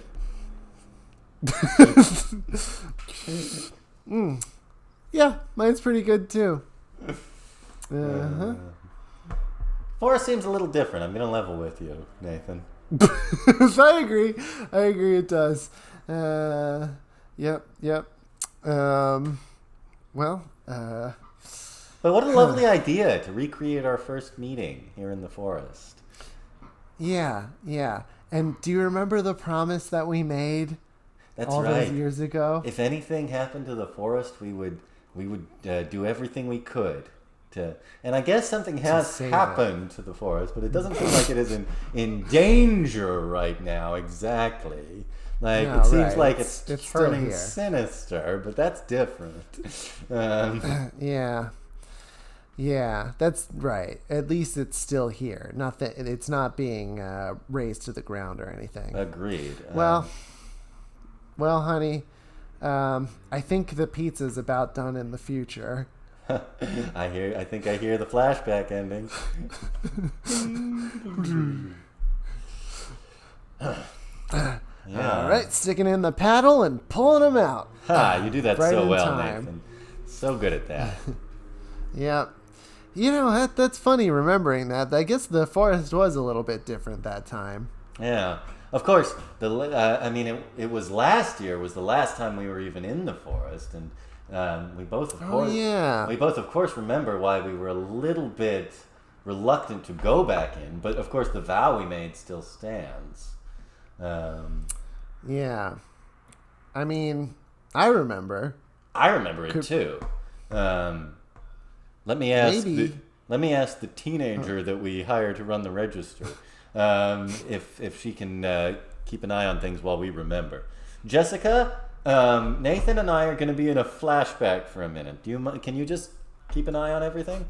Yeah, mine's pretty good too. Forest seems a little different. I'm gonna level with you, Nathan. I agree it does. Yep. But what a lovely idea to recreate our first meeting here in the forest. Yeah. And do you remember the promise that we made? That's all right. Those years ago? If anything happened to the forest, we would do everything we could to. And I guess something has happened to the forest, but it doesn't seem like it is in danger right now. Exactly. Like it seems like it's turning sinister, but that's different. Yeah, that's right. At least it's still here. Not that it's not being razed to the ground or anything. Agreed. Well, honey, I think the pizza's about done in the future. I think I hear the flashback ending. All right, sticking in the paddle and pulling them out. You do that right so well, Nathan. So good at that. Yep. You know, that's funny remembering that. I guess the forest was a little bit different that time. Yeah. Of course, it was last year was the last time we were even in the forest, and we both, of course, remember why we were a little bit reluctant to go back in, but of course the vow we made still stands. Yeah. I mean, I remember. I remember it too. Let me ask the teenager that we hired to run the register if she can keep an eye on things while we remember. Jessica, Nathan and I are going to be in a flashback for a minute. Can you just keep an eye on everything?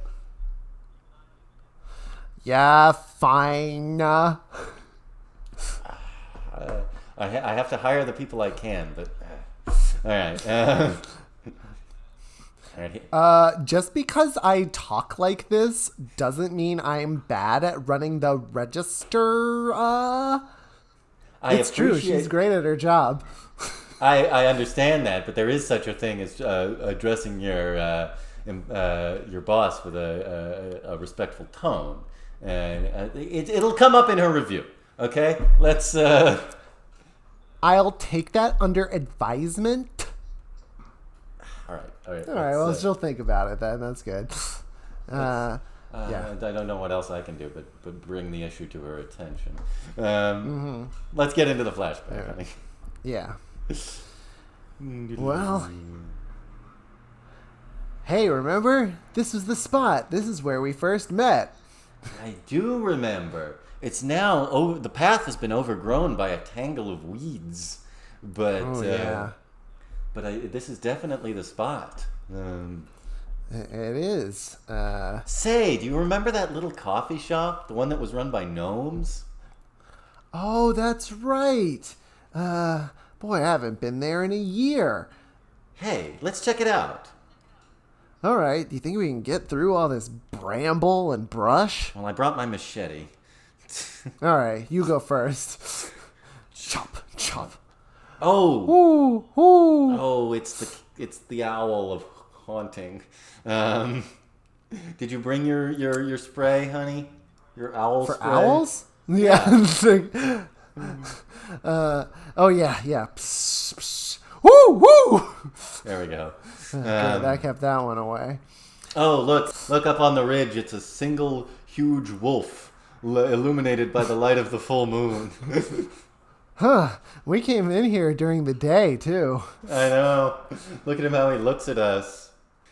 Yeah, fine. I have to hire the people I can, but all right. All right. Just because I talk like this doesn't mean I'm bad at running the register. It's true. She's great at her job. I understand that, but there is such a thing as addressing your boss with a respectful tone, and it'll come up in her review. Okay, let's. I'll take that under advisement. All right. Well, she'll think about it then. That's good. Yeah. I don't know what else I can do, but bring the issue to her attention. Let's get into the flashback, honey. Yeah. Well, hey, remember? This was the spot. This is where we first met. I do remember. It's now the path has been overgrown by a tangle of weeds, but this is definitely the spot. It is. Say, do you remember that little coffee shop, the one that was run by gnomes? Oh, that's right. Boy, I haven't been there in a year. Hey, let's check it out. All right. Do you think we can get through all this bramble and brush? Well, I brought my machete. All right, you go first. Chop, chop. Oh. Ooh, ooh. Oh, it's the owl of haunting. Did you bring your spray, honey? Your owl for spray? Owls? Yeah. Oh yeah. Psst, psst. Woo, woo. There we go. That kept that one away. Oh, look up on the ridge. It's a single huge wolf illuminated by the light of the full moon. Huh. We came in here during the day, too. I know. Look at him how he looks at us.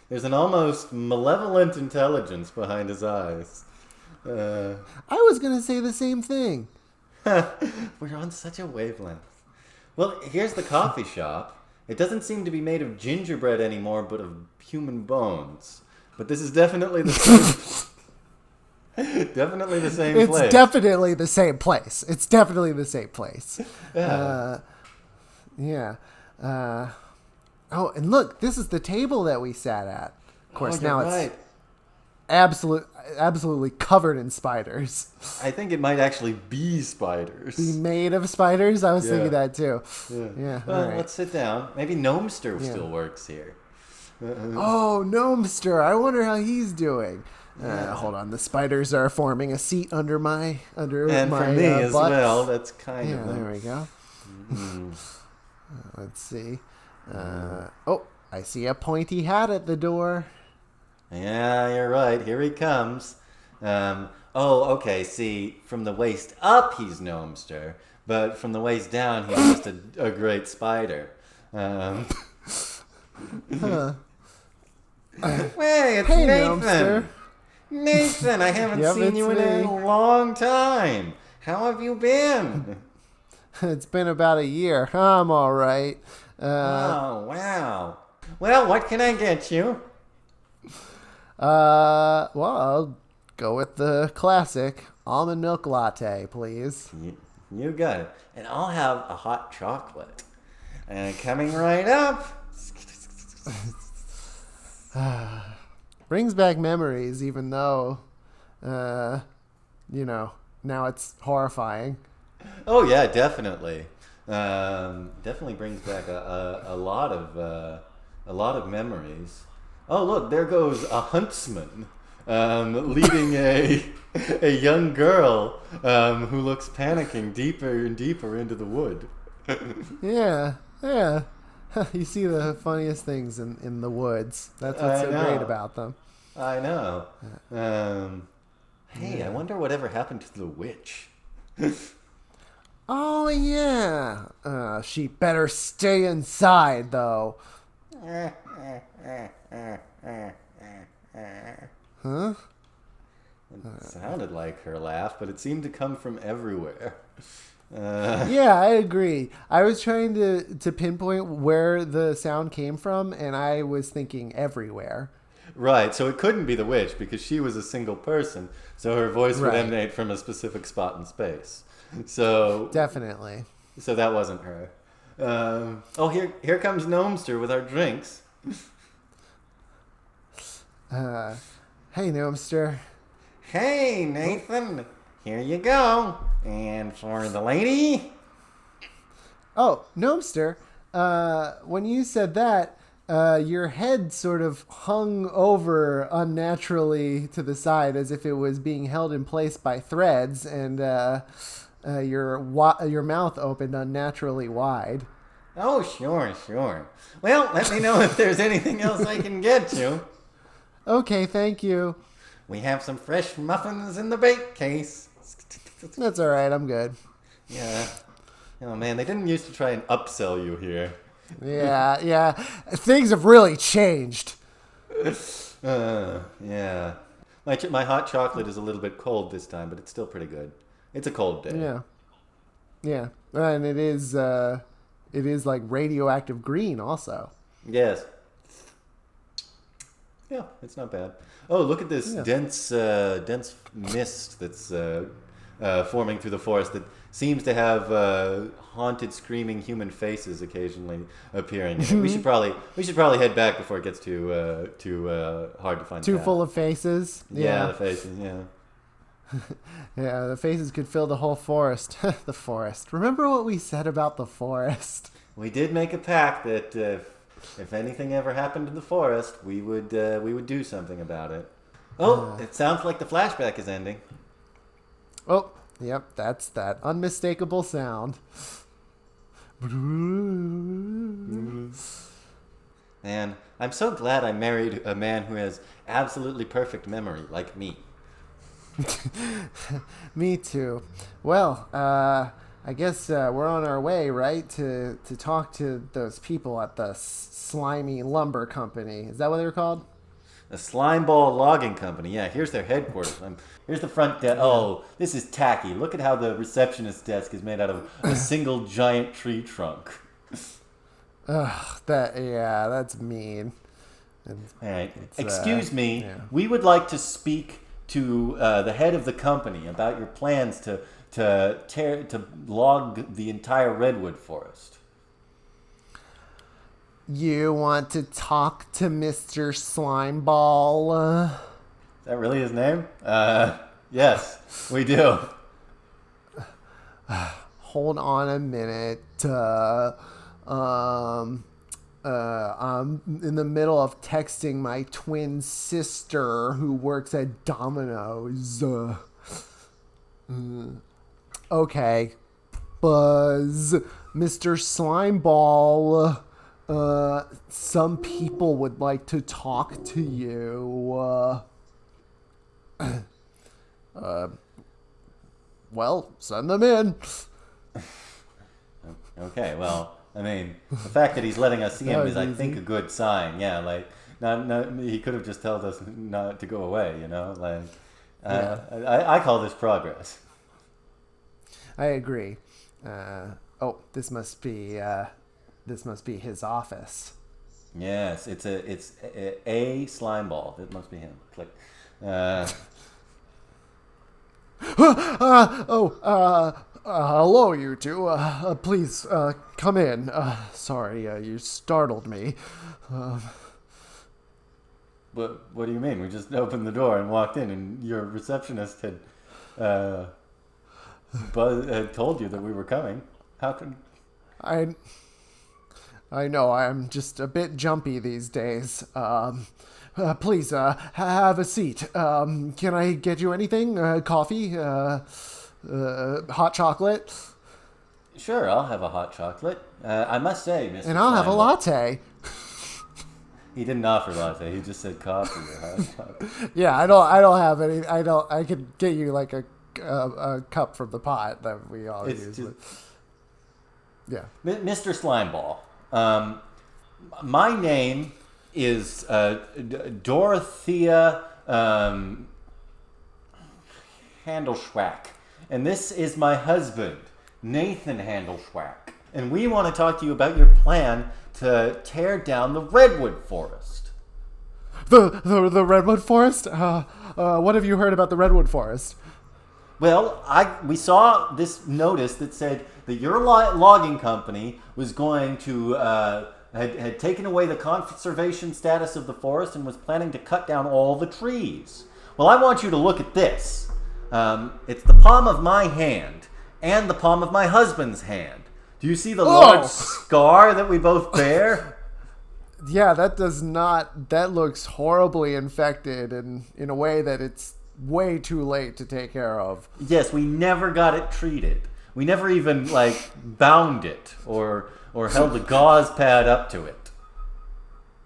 There's an almost malevolent intelligence behind his eyes. I was going to say the same thing. We're on such a wavelength. Well, here's the coffee shop. It doesn't seem to be made of gingerbread anymore, but of human bones. But this is definitely the same... Definitely the same place. It's definitely the same place. It's definitely the same place. Yeah. Yeah. Oh, and look, this is the table that we sat at. Of course, now it's absolutely covered in spiders. I think it might actually be spiders. Be made of spiders? I was thinking that too. Yeah. Well, let's sit down. Maybe Gnomester still works here. Oh, Gnomester. I wonder how he's doing. Hold on, the spiders are forming a seat under my and for me as butt. Well. That's kind of there we go. Let's see. Oh, I see a pointy hat at the door. Yeah, you're right. Here he comes. Okay. See, from the waist up, he's Gnomester, but from the waist down, he's just a great spider. Hey, it's hey, Nathan. Gnomester. Nathan, I haven't seen you in a long time. How have you been? It's been about a year. I'm all right. Oh, wow. Well, what can I get you? Well, I'll go with the classic almond milk latte, please. You got it. And I'll have a hot chocolate. Coming right up. Brings back memories, even though, now it's horrifying. Oh yeah, definitely. Definitely brings back a lot of memories. Oh look, there goes a huntsman, leading a young girl who looks panicking deeper and deeper into the wood. Yeah. You see the funniest things in the woods. That's what's so great about them. I know. Hey, I wonder whatever happened to the witch. Oh, yeah. She better stay inside, though. Huh? It sounded like her laugh, but it seemed to come from everywhere. Yeah, I agree. I was trying to pinpoint where the sound came from, and I was thinking everywhere. Right, so it couldn't be the witch because she was a single person, so her voice would Right. emanate from a specific spot in space. So Definitely. So that wasn't her. Here comes Gnomester with our drinks. Hey, Gnomester. Hey, Nathan, here you go. And for the lady. Oh, Gnomester, when you said that, your head sort of hung over unnaturally to the side as if it was being held in place by threads, and your mouth opened unnaturally wide. Oh, sure. Well, let me know if there's anything else I can get you. Okay, thank you. We have some fresh muffins in the bake case. That's all right. I'm good. Yeah. Oh, man, they didn't used to try and upsell you here. Yeah. Things have really changed. Yeah. My hot chocolate is a little bit cold this time, but it's still pretty good. It's a cold day. Yeah. And it is like radioactive green also. Yes. Yeah, it's not bad. Oh, look at this dense mist that's forming through the forest that seems to have haunted, screaming human faces occasionally appearing in it. We should probably head back before it gets too hard to find. Too full of faces. Yeah, the faces. Yeah. Yeah, the faces could fill the whole forest. The forest. Remember what we said about the forest? We did make a pact that if anything ever happened to the forest, we would do something about it. Oh, it sounds like the flashback is ending. Oh, yep, that's that unmistakable sound. Man, I'm so glad I married a man who has absolutely perfect memory, like me. Me too. Well, I guess we're on our way, right, to talk to those people at the Slimy Lumber Company. Is that what they were called? A Slimeball Logging Company. Yeah, here's their headquarters. Here's the front desk. Oh, this is tacky. Look at how the receptionist's desk is made out of a single giant tree trunk. Ugh, that's mean. All right. Excuse me. Yeah. We would like to speak to the head of the company about your plans to log the entire redwood forest. You want to talk to Mr. Slimeball? Is that really his name? Yes, we do. Hold on a minute. I'm in the middle of texting my twin sister who works at Domino's. Okay. Buzz. Mr. Slimeball. Some people would like to talk to you. Well, send them in. Okay, well, I mean, the fact that he's letting us see him is, I think, a good sign. Yeah, like, he could have just told us not to go away, you know? Like, I call this progress. I agree. This must be his office. Yes, it's a slime ball. It must be him. Click. Hello, you two. Please, come in. Sorry, you startled me. What do you mean? We just opened the door and walked in, and your receptionist had told you that we were coming. How can... I know, I'm just a bit jumpy these days. Please, have a seat. Can I get you anything? Coffee? Hot chocolate? Sure, I'll have a hot chocolate. I must say, Mr. And I'll have a latte. He didn't offer latte. He just said coffee or hot chocolate. Yeah, I don't have any. I could get you like a cup from the pot that we all use. Yeah. Mr. Slimeball. My name is Dorothea Handelschwack. And this is my husband, Nathan Handelschwack. And we want to talk to you about your plan to tear down the redwood forest. The redwood forest? What have you heard about the redwood forest? Well, we saw this notice that said that your logging company was going to had taken away the conservation status of the forest and was planning to cut down all the trees. Well, I want you to look at this. It's the palm of my hand and the palm of my husband's hand. Do you see the large scar that we both bear? Yeah, that looks horribly infected and in a way that it's way too late to take care of. Yes, we never got it treated. We never even bound it or held a gauze pad up to it.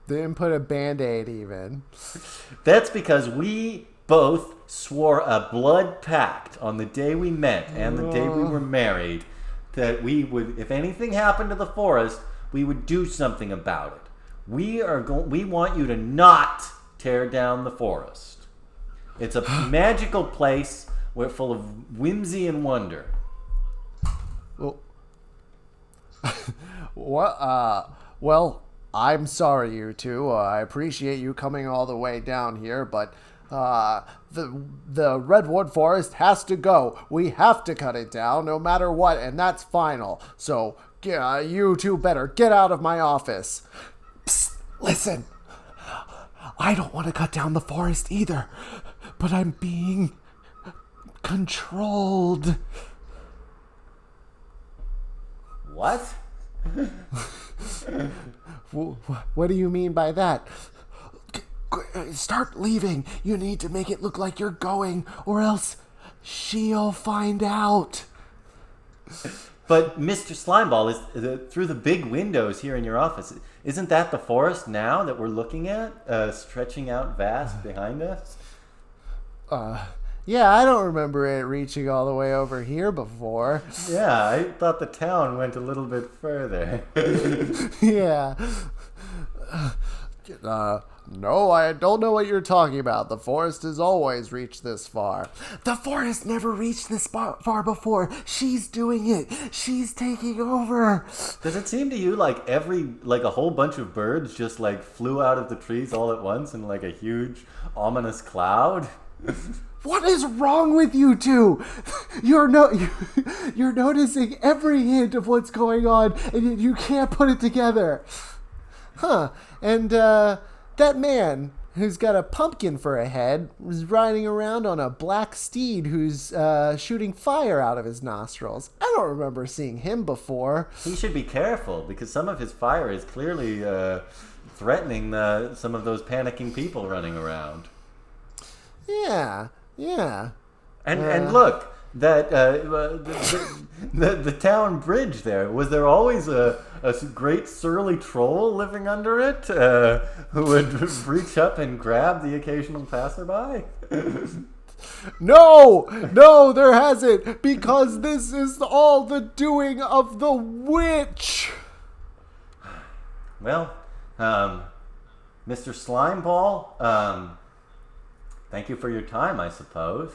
They didn't put a Band-Aid even. That's because we both swore a blood pact on the day we met and the day we were married that we would, if anything happened to the forest, we would do something about it. We want you to not tear down the forest. It's a magical place full of whimsy and wonder. Well, I'm sorry, you two. I appreciate you coming all the way down here, but the redwood forest has to go. We have to cut it down no matter what, and that's final. So you two better get out of my office. Psst, listen. I don't want to cut down the forest either, but I'm being controlled. What? What do you mean by that? Start leaving. You need to make it look like you're going, or else she'll find out. But Mr. Slimeball, is through the big windows here in your office, isn't that the forest now that we're looking at, stretching out vast behind us? Yeah, I don't remember it reaching all the way over here before. Yeah, I thought the town went a little bit further. Yeah. No, I don't know what you're talking about. The forest has always reached this far. The forest never reached this far before. She's doing it. She's taking over. Does it seem to you like a whole bunch of birds just flew out of the trees all at once in a huge ominous cloud? What is wrong with you two? You're noticing every hint of what's going on, and you can't put it together. Huh. And that man who's got a pumpkin for a head was riding around on a black steed who's shooting fire out of his nostrils. I don't remember seeing him before. He should be careful because some of his fire is clearly threatening some of those panicking people running around. Yeah. And look, that the town bridge there, was there always a great surly troll living under it who would reach up and grab the occasional passerby? No, there hasn't, because this is all the doing of the witch. Well, Mr. Slimeball, thank you for your time, I suppose.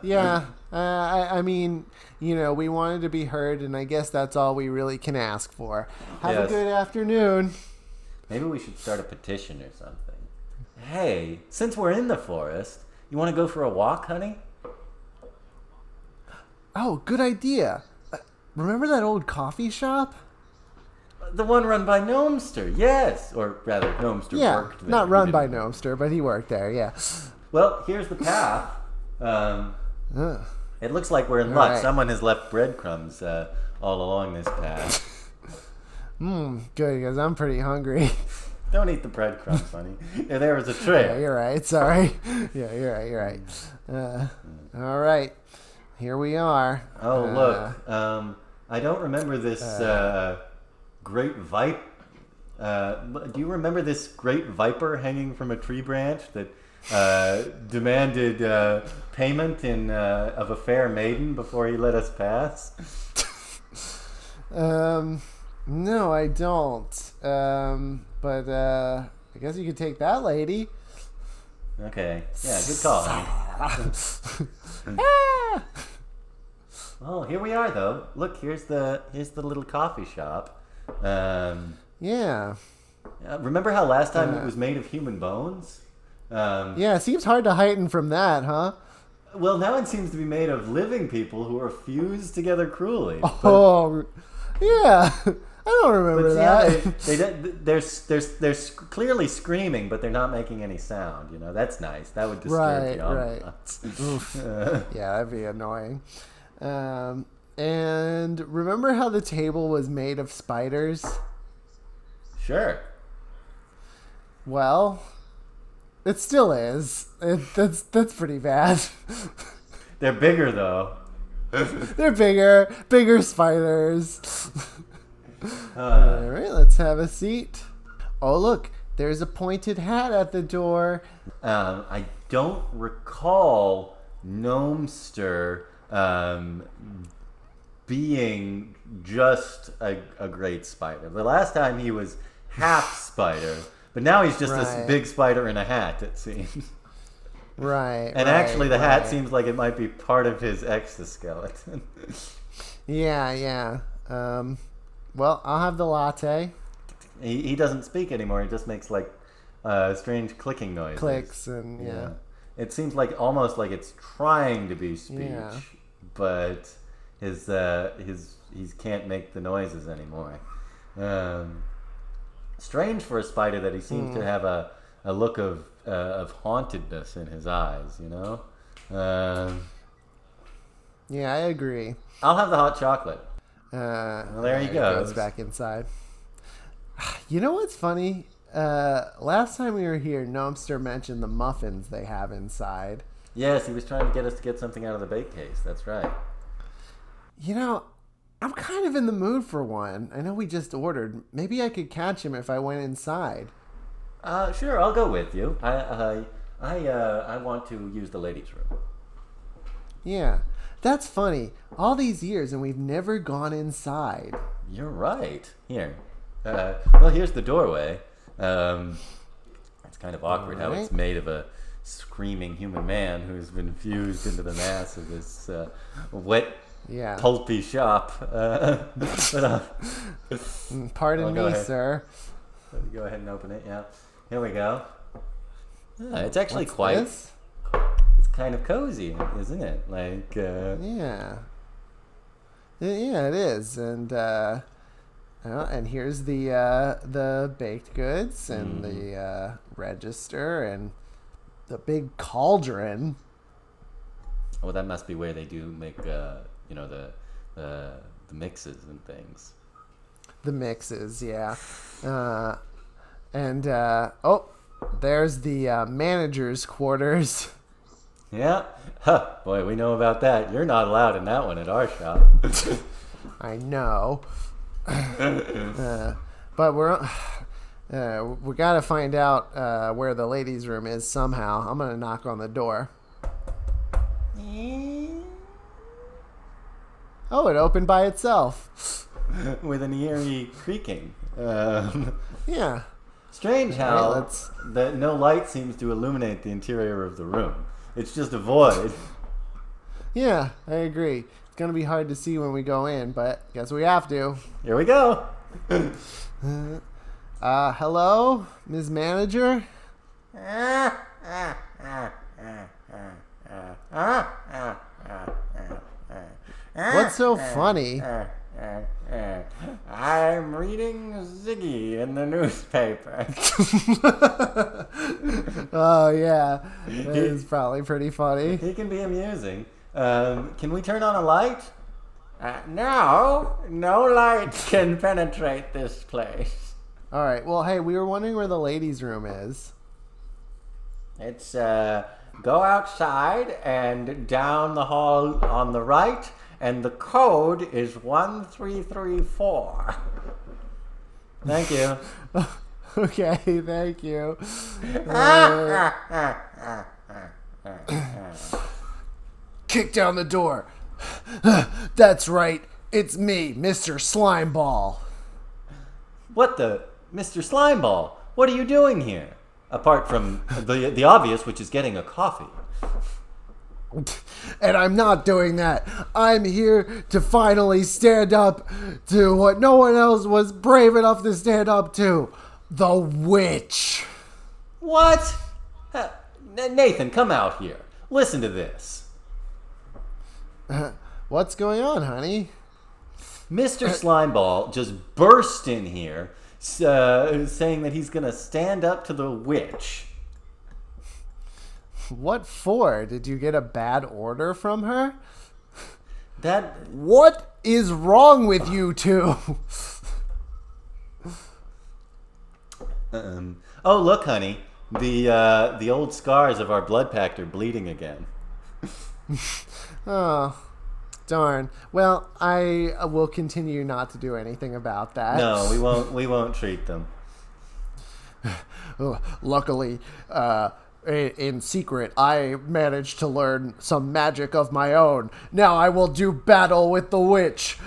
Yeah, I mean, we wanted to be heard, and I guess that's all we really can ask for. Have a good afternoon. Maybe we should start a petition or something. Hey, since we're in the forest, you want to go for a walk, honey? Oh, good idea. Remember that old coffee shop? The one run by Gnomester, yes. Or rather, Gnomester worked there. Not run by Gnomester, but he worked there, yeah. Well, here's the path. It looks like we're in luck. Right. Someone has left breadcrumbs all along this path. Good, because I'm pretty hungry. Don't eat the breadcrumbs, honey. If there was a trick. Yeah, you're right. Sorry. Yeah, you're right. All right. Here we are. Oh, look. I don't remember this... great Do you remember this great viper hanging from a tree branch that demanded payment of a fair maiden before he let us pass? No, I don't. But I guess you could take that lady. Okay. Yeah, good call. Oh, here we are though. Look, here's the little coffee shop. Yeah. Remember how last time it was made of human bones? Yeah, it seems hard to heighten from that, huh? Well, now it seems to be made of living people who are fused together cruelly. Oh, yeah. I don't remember that. They're clearly screaming, but they're not making any sound. You know, that's nice. That would disturb the audience. Right. Yeah, that'd be annoying. And remember how the table was made of spiders? Sure. Well, it still is. That's pretty bad. They're bigger though. They're bigger spiders. All right, let's have a seat. Oh, look, there's a pointed hat at the door. I don't recall Gnomester being just a great spider. The last time he was half spider, but now he's just this big spider in a hat, it seems. Right. And actually the hat seems like it might be part of his exoskeleton. Yeah. Well, I'll have the latte. He doesn't speak anymore. He just makes like strange clicking noises. Clicks and yeah. It seems like almost like it's trying to be speech, but he can't make the noises anymore. Strange for a spider that he seems to have a look of hauntedness in his eyes. You know. Yeah, I agree. I'll have the hot chocolate. Well, there he goes. Goes back inside. You know what's funny? Last time we were here, Gnomester mentioned the muffins they have inside. Yes, he was trying to get us to get something out of the bake case. That's right. You know, I'm kind of in the mood for one. I know we just ordered. Maybe I could catch him if I went inside. Sure, I'll go with you. I want to use the ladies' room. Yeah, that's funny. All these years and we've never gone inside. You're right. Here. Well, here's the doorway. It's kind of awkward how it's made of a screaming human man who's been fused into the mass of this wet, pulpy shop. Pardon me, sir. Go ahead and open it. Yeah. Here we go. It's actually What's quite. This? It's kind of cozy, isn't it? Like. Yeah, it is, and here's the baked goods and the register and the big cauldron. Well, that must be where they do make the mixes and things. The mixes, yeah. There's the manager's quarters. Yeah. Huh. Boy, we know about that. You're not allowed in that one at our shop. I know. But we got to find out where the ladies' room is somehow. I'm going to knock on the door. Oh, it opened by itself. With an eerie creaking. Yeah. Strange how that no light seems to illuminate the interior of the room. It's just a void. Yeah, I agree. It's going to be hard to see when we go in, but guess we have to. Here we go. Hello, Ms. Manager? What's so funny? I'm reading Ziggy in the newspaper. Oh, yeah. That is probably pretty funny. He can be amusing. Can we turn on a light? No light can penetrate this place. All right. Well, hey, we were wondering where the ladies' room is. It's go outside and down the hall on the right, and the code is 1334. Thank you. Okay, thank you. Kick down the door. That's right. It's me, Mr. Slimeball. What the? Mr. Slimeball, what are you doing here? Apart from the obvious, which is getting a coffee. And I'm not doing that. I'm here to finally stand up to what no one else was brave enough to stand up to. The witch. What? Nathan, come out here. Listen to this. What's going on, honey? Mr. Slimeball just burst in here saying that he's going to stand up to the witch. What for? Did you get a bad order from her? That... What is wrong with you two? Oh, look, honey. The old scars of our blood pact are bleeding again. Oh, darn. Well, I will continue not to do anything about that. No, we won't treat them. Luckily, in secret, I managed to learn some magic of my own. Now I will do battle with the witch.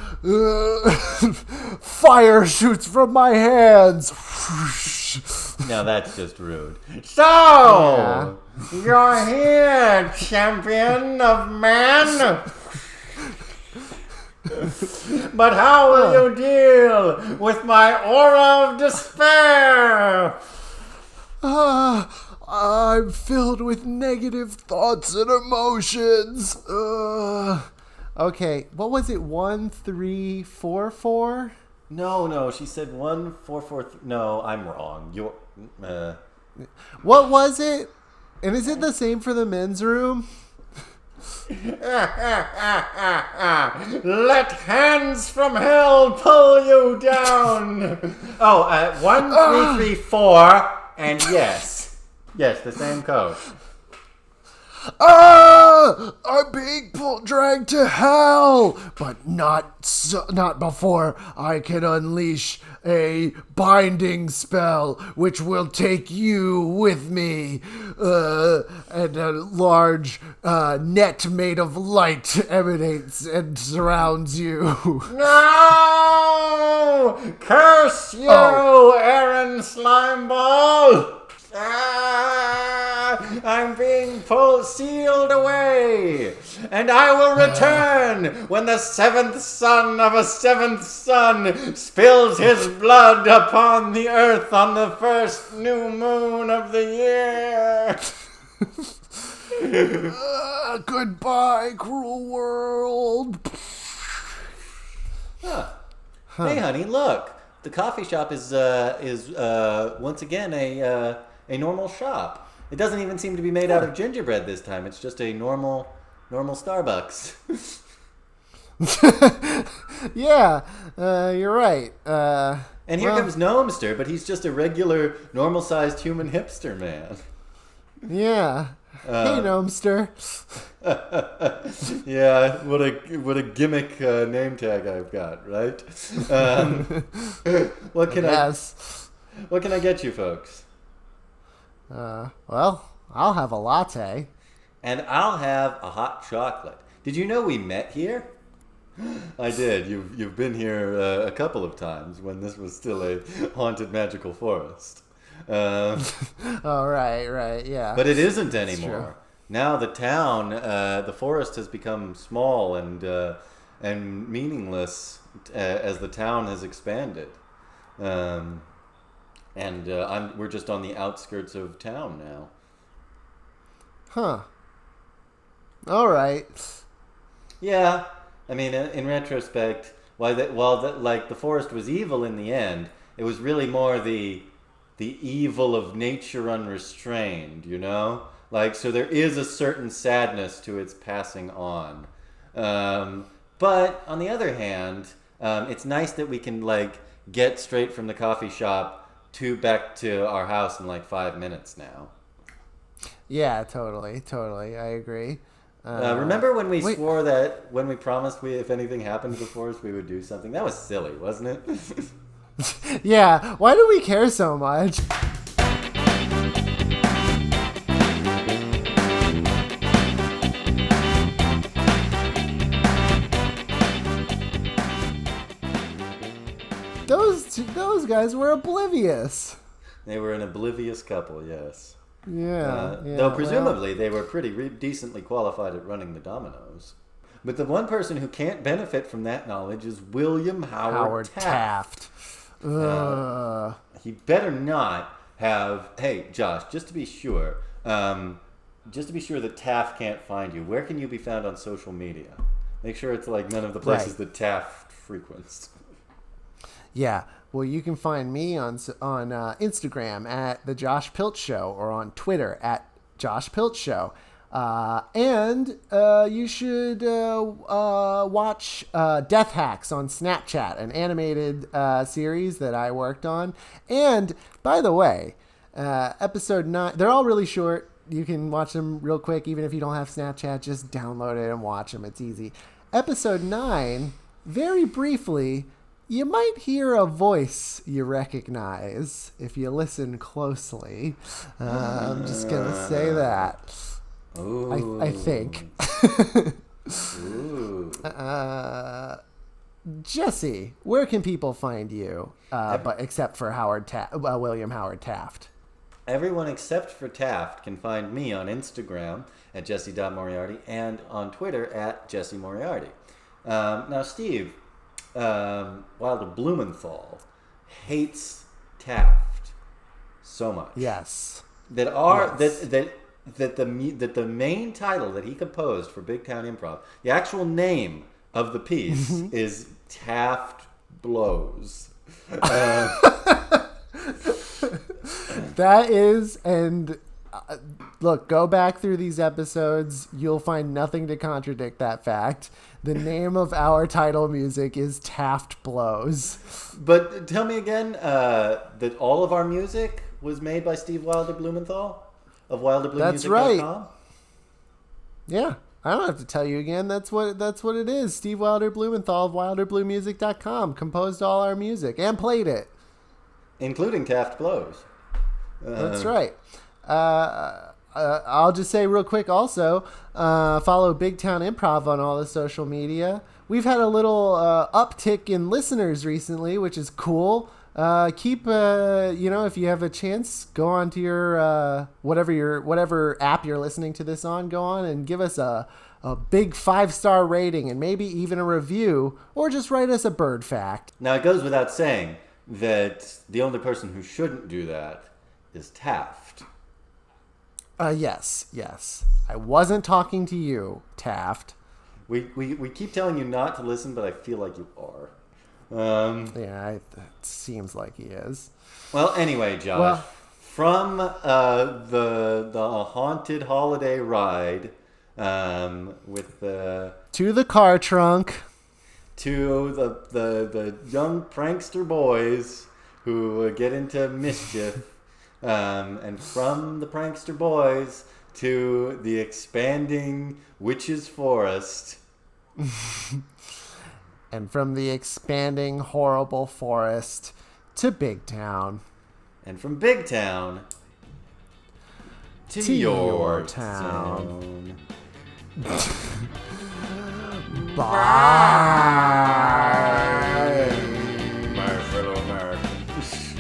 Fire shoots from my hands. Now that's just rude. So, you're here, champion of man. But how will you deal with my aura of despair? I'm filled with negative thoughts and emotions. Okay, what was it? 1344? No, she said 1443. No, I'm wrong. You're. What was it? And is it the same for the men's room? Let hands from hell pull you down. 1334, and yes, the same code. I'm being dragged to hell, but not before I can unleash a binding spell, which will take you with me, and a large net made of light emanates and surrounds you. No! Curse you, Aaron Slimeball! I'm being sealed away, and I will return when the seventh son of a seventh son spills his blood upon the earth on the first new moon of the year. Goodbye, cruel world. Hey, honey, look. The coffee shop is once again a normal shop. It doesn't even seem to be made out of gingerbread this time. It's just a normal Starbucks. Yeah, you're right. And here comes Gnomester, but he's just a regular, normal-sized human hipster man. Yeah. Hey, Gnomester. Yeah, what a gimmick name tag I've got, right? What can I get you folks? Well, I'll have a latte. And I'll have a hot chocolate. Did you know we met here? I did. You've been here a couple of times when this was still a haunted magical forest. Oh, right, yeah. But it isn't anymore. Now the town, the forest has become small and meaningless as the town has expanded. We're just on the outskirts of town now. Huh. All right. Yeah, I mean, in retrospect, while the forest was evil in the end, it was really more the evil of nature unrestrained, you know? Like, so there is a certain sadness to its passing on. But on the other hand, it's nice that we can get straight from the coffee shop back to our house in 5 minutes now. Yeah, totally. I agree. Remember when we swore that when we promised if anything happened before us, we would do something? That was silly, wasn't it? Yeah, why do we care so much? Those guys were oblivious. They were an oblivious couple, yes. Yeah. Though presumably they were pretty decently qualified at running the dominoes. But the one person who can't benefit from that knowledge is William Howard Taft. He better not have... Hey, Josh, just to be sure that Taft can't find you, where can you be found on social media? Make sure it's like none of the places that Taft frequents. Yeah. Well, you can find me on Instagram at The Josh Pilch Show or on Twitter at Josh Pilch Show. And you should watch Death Hacks on Snapchat, an animated series that I worked on. And, by the way, episode 9, they're all really short. You can watch them real quick. Even if you don't have Snapchat, just download it and watch them. It's easy. Episode 9, very briefly, you might hear a voice you recognize if you listen closely. I'm just going to say that. Ooh. I think. Ooh. Jesse, where can people find you? But except for William Howard Taft. Everyone except for Taft can find me on Instagram at Jesse.Moriarty and on Twitter at Jesse Moriarty. Now, Steve, Wilder Blumenthal hates Taft so much. Yes. That the main title that he composed for Big Town Improv, the actual name of the piece is Taft Blows. That is, and look, go back through these episodes. You'll find nothing to contradict that fact. The name of our title music is Taft Blows. But tell me again that all of our music was made by Steve Wilder Blumenthal of WilderBlueMusic.com? That's right. Yeah, I don't have to tell you again. That's what it is. Steve Wilder Blumenthal of WilderBlueMusic.com composed all our music and played it, including Taft Blows. That's right. I'll just say real quick also, follow Big Town Improv on all the social media. We've had a little uptick in listeners recently, which is cool. If you have a chance, go on to your whatever app you're listening to this on, go on and give us a big 5-star rating and maybe even a review, or just write us a bird fact. Now, it goes without saying that the only person who shouldn't do that is Taft. Yes. I wasn't talking to you, Taft. We keep telling you not to listen, but I feel like you are. It seems like he is. Well, anyway, Josh, from the haunted holiday ride with the to the car trunk to the young prankster boys who get into mischief. And from the prankster boys to the expanding witches' forest. And from the expanding horrible forest to Big Town. And from Big Town to your town. Bye. My fellow Americans.